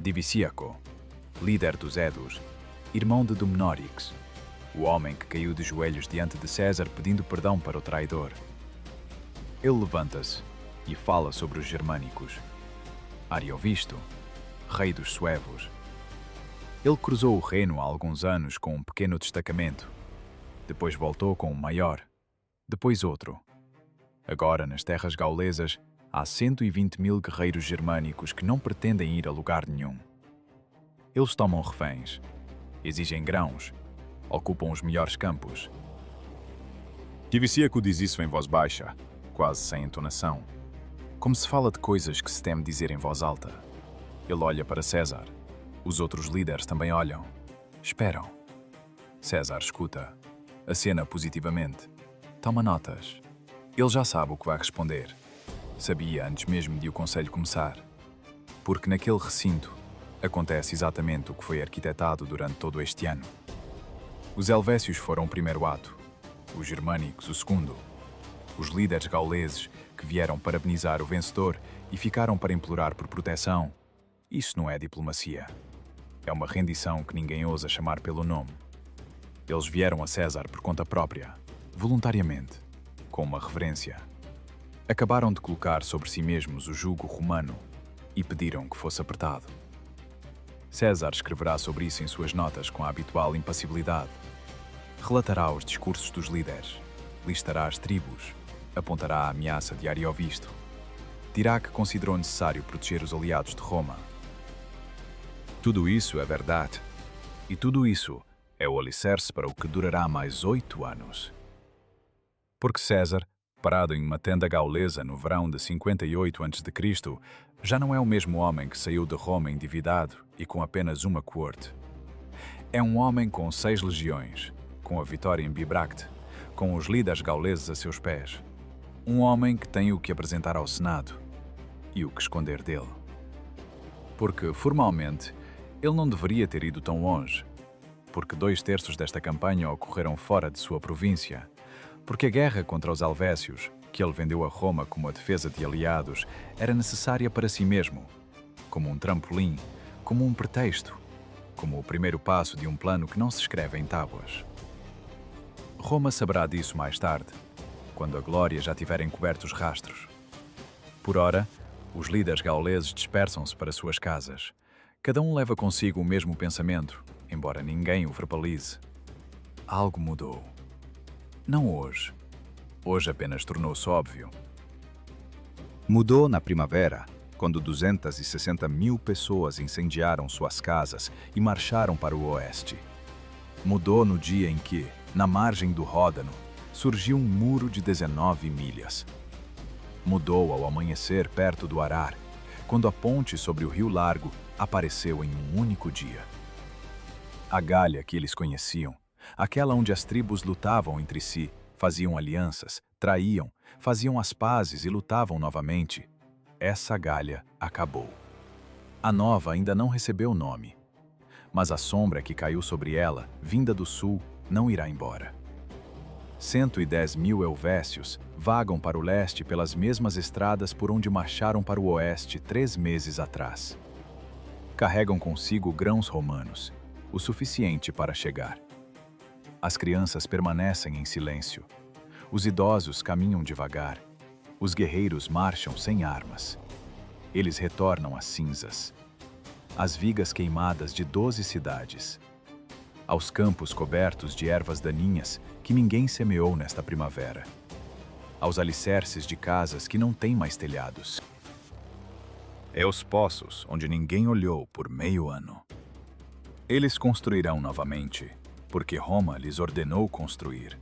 Speaker 1: Divisíaco, líder dos éduos, irmão de Dumnorix, o homem que caiu de joelhos diante de César pedindo perdão para o traidor. Ele levanta-se e fala sobre os germânicos. Ariovisto, rei dos suevos. Ele cruzou o Reno há alguns anos com um pequeno destacamento. Depois voltou com um maior. Depois outro. Agora, nas terras gaulesas, há 120.000 guerreiros germânicos que não pretendem ir a lugar nenhum. Eles tomam reféns, exigem grãos, ocupam os melhores campos. Kivicíaco diz isso em voz baixa, quase sem entonação, como se fala de coisas que se teme dizer em voz alta. Ele olha para César. Os outros líderes também olham. Esperam. César escuta. Acena positivamente. Toma notas. Ele já sabe o que vai responder. Sabia antes mesmo de o conselho começar. Porque naquele recinto acontece exatamente o que foi arquitetado durante todo este ano. Os helvécios foram o primeiro ato, os germânicos o segundo. Os líderes gauleses que vieram parabenizar o vencedor e ficaram para implorar por proteção. Isso não é diplomacia. É uma rendição que ninguém ousa chamar pelo nome. Eles vieram a César por conta própria, voluntariamente, com uma reverência. Acabaram de colocar sobre si mesmos o jugo romano e pediram que fosse apertado. César escreverá sobre isso em suas notas com a habitual impassibilidade. Relatará os discursos dos líderes, listará as tribos, apontará a ameaça de Ariovisto. Dirá que considerou necessário proteger os aliados de Roma. Tudo isso é verdade. E tudo isso é o alicerce para o que durará mais 8 anos. Porque César, parado em uma tenda gaulesa no verão de 58 a.C., já não é o mesmo homem que saiu de Roma endividado e com apenas uma coorte. É um homem com 6 legiões, com a vitória em Bibracte, com os líderes gauleses a seus pés. Um homem que tem o que apresentar ao Senado e o que esconder dele. Porque, formalmente, ele não deveria ter ido tão longe. Porque 2/3 desta campanha ocorreram fora de sua província. Porque a guerra contra os helvécios, que ele vendeu a Roma como a defesa de aliados, era necessária para si mesmo, como um trampolim, como um pretexto, como o primeiro passo de um plano que não se escreve em tábuas. Roma saberá disso mais tarde, quando a glória já tiver encoberto os rastros. Por ora, os líderes gauleses dispersam-se para suas casas. Cada um leva consigo o mesmo pensamento, embora ninguém o verbalize. Algo mudou. Não hoje. Hoje apenas tornou-se óbvio. Mudou na primavera, quando 260.000 pessoas incendiaram suas casas e marcharam para o oeste. Mudou no dia em que, na margem do Ródano, surgiu um muro de 19 milhas. Mudou ao amanhecer perto do Arar, quando a ponte sobre o Rio Largo apareceu em um único dia. A Gália que eles conheciam, aquela onde as tribos lutavam entre si, faziam alianças, traíam, faziam as pazes e lutavam novamente, essa Gália acabou. A nova ainda não recebeu nome, mas a sombra que caiu sobre ela, vinda do sul, não irá embora. 110.000 helvécios vagam para o leste pelas mesmas estradas por onde marcharam para o oeste 3 meses atrás. Carregam consigo grãos romanos, o suficiente para chegar. As crianças permanecem em silêncio. Os idosos caminham devagar. Os guerreiros marcham sem armas. Eles retornam às cinzas. Às vigas queimadas de 12 cidades. Aos campos cobertos de ervas daninhas que ninguém semeou nesta primavera. Aos alicerces de casas que não têm mais telhados. É os poços onde ninguém olhou por meio ano. Eles construirão novamente, porque Roma lhes ordenou construir.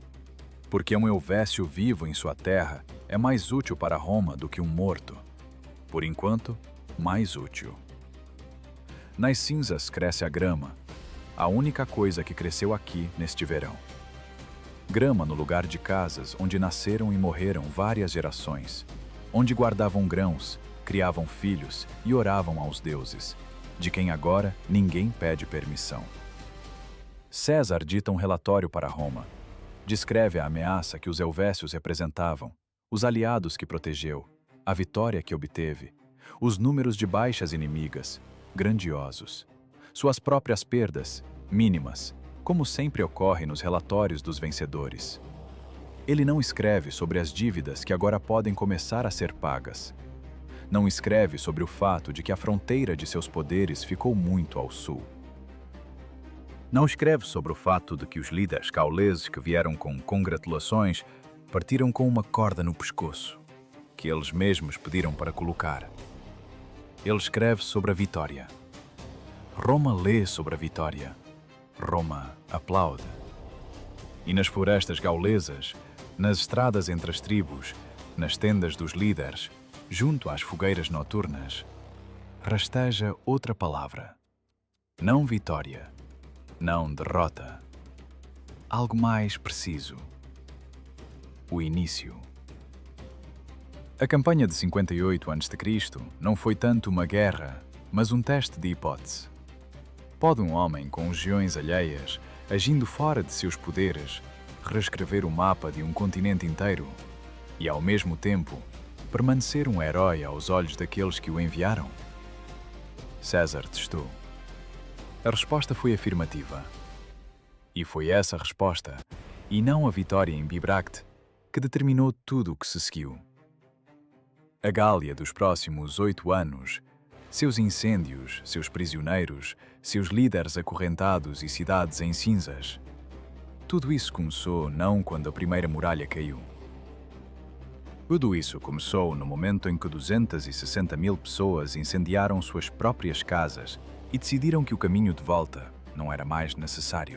Speaker 1: Porque um helvécio vivo em sua terra é mais útil para Roma do que um morto. Por enquanto, mais útil. Nas cinzas cresce a grama, a única coisa que cresceu aqui neste verão. Grama no lugar de casas onde nasceram e morreram várias gerações, onde guardavam grãos, criavam filhos e oravam aos deuses, de quem agora ninguém pede permissão. César dita um relatório para Roma. Descreve a ameaça que os helvécios representavam, os aliados que protegeu, a vitória que obteve, os números de baixas inimigas, grandiosos. Suas próprias perdas, mínimas, como sempre ocorre nos relatórios dos vencedores. Ele não escreve sobre as dívidas que agora podem começar a ser pagas. não escreve sobre o fato de que a fronteira de seus poderes ficou muito ao sul. Não escreve sobre o fato de que os líderes gauleses que vieram com congratulações partiram com uma corda no pescoço, que eles mesmos pediram para colocar. Ele escreve sobre a vitória. Roma lê sobre a vitória. Roma aplaude. E nas florestas gaulesas, nas estradas entre as tribos, nas tendas dos líderes, junto às fogueiras noturnas, rasteja outra palavra. Não vitória, não derrota. Algo mais preciso. O início. A campanha de 58 a.C. não foi tanto uma guerra, mas um teste de hipótese. Pode um homem com legiões alheias, agindo fora de seus poderes, reescrever o mapa de um continente inteiro e, ao mesmo tempo, permanecer um herói aos olhos daqueles que o enviaram? César testou. A resposta foi afirmativa. E foi essa resposta, e não a vitória em Bibracte, que determinou tudo o que se seguiu. A Gália dos próximos 8 anos, seus incêndios, seus prisioneiros, seus líderes acorrentados e cidades em cinzas. Tudo isso começou não quando a primeira muralha caiu. Tudo isso começou no momento em que 260.000 pessoas incendiaram suas próprias casas e decidiram que o caminho de volta não era mais necessário.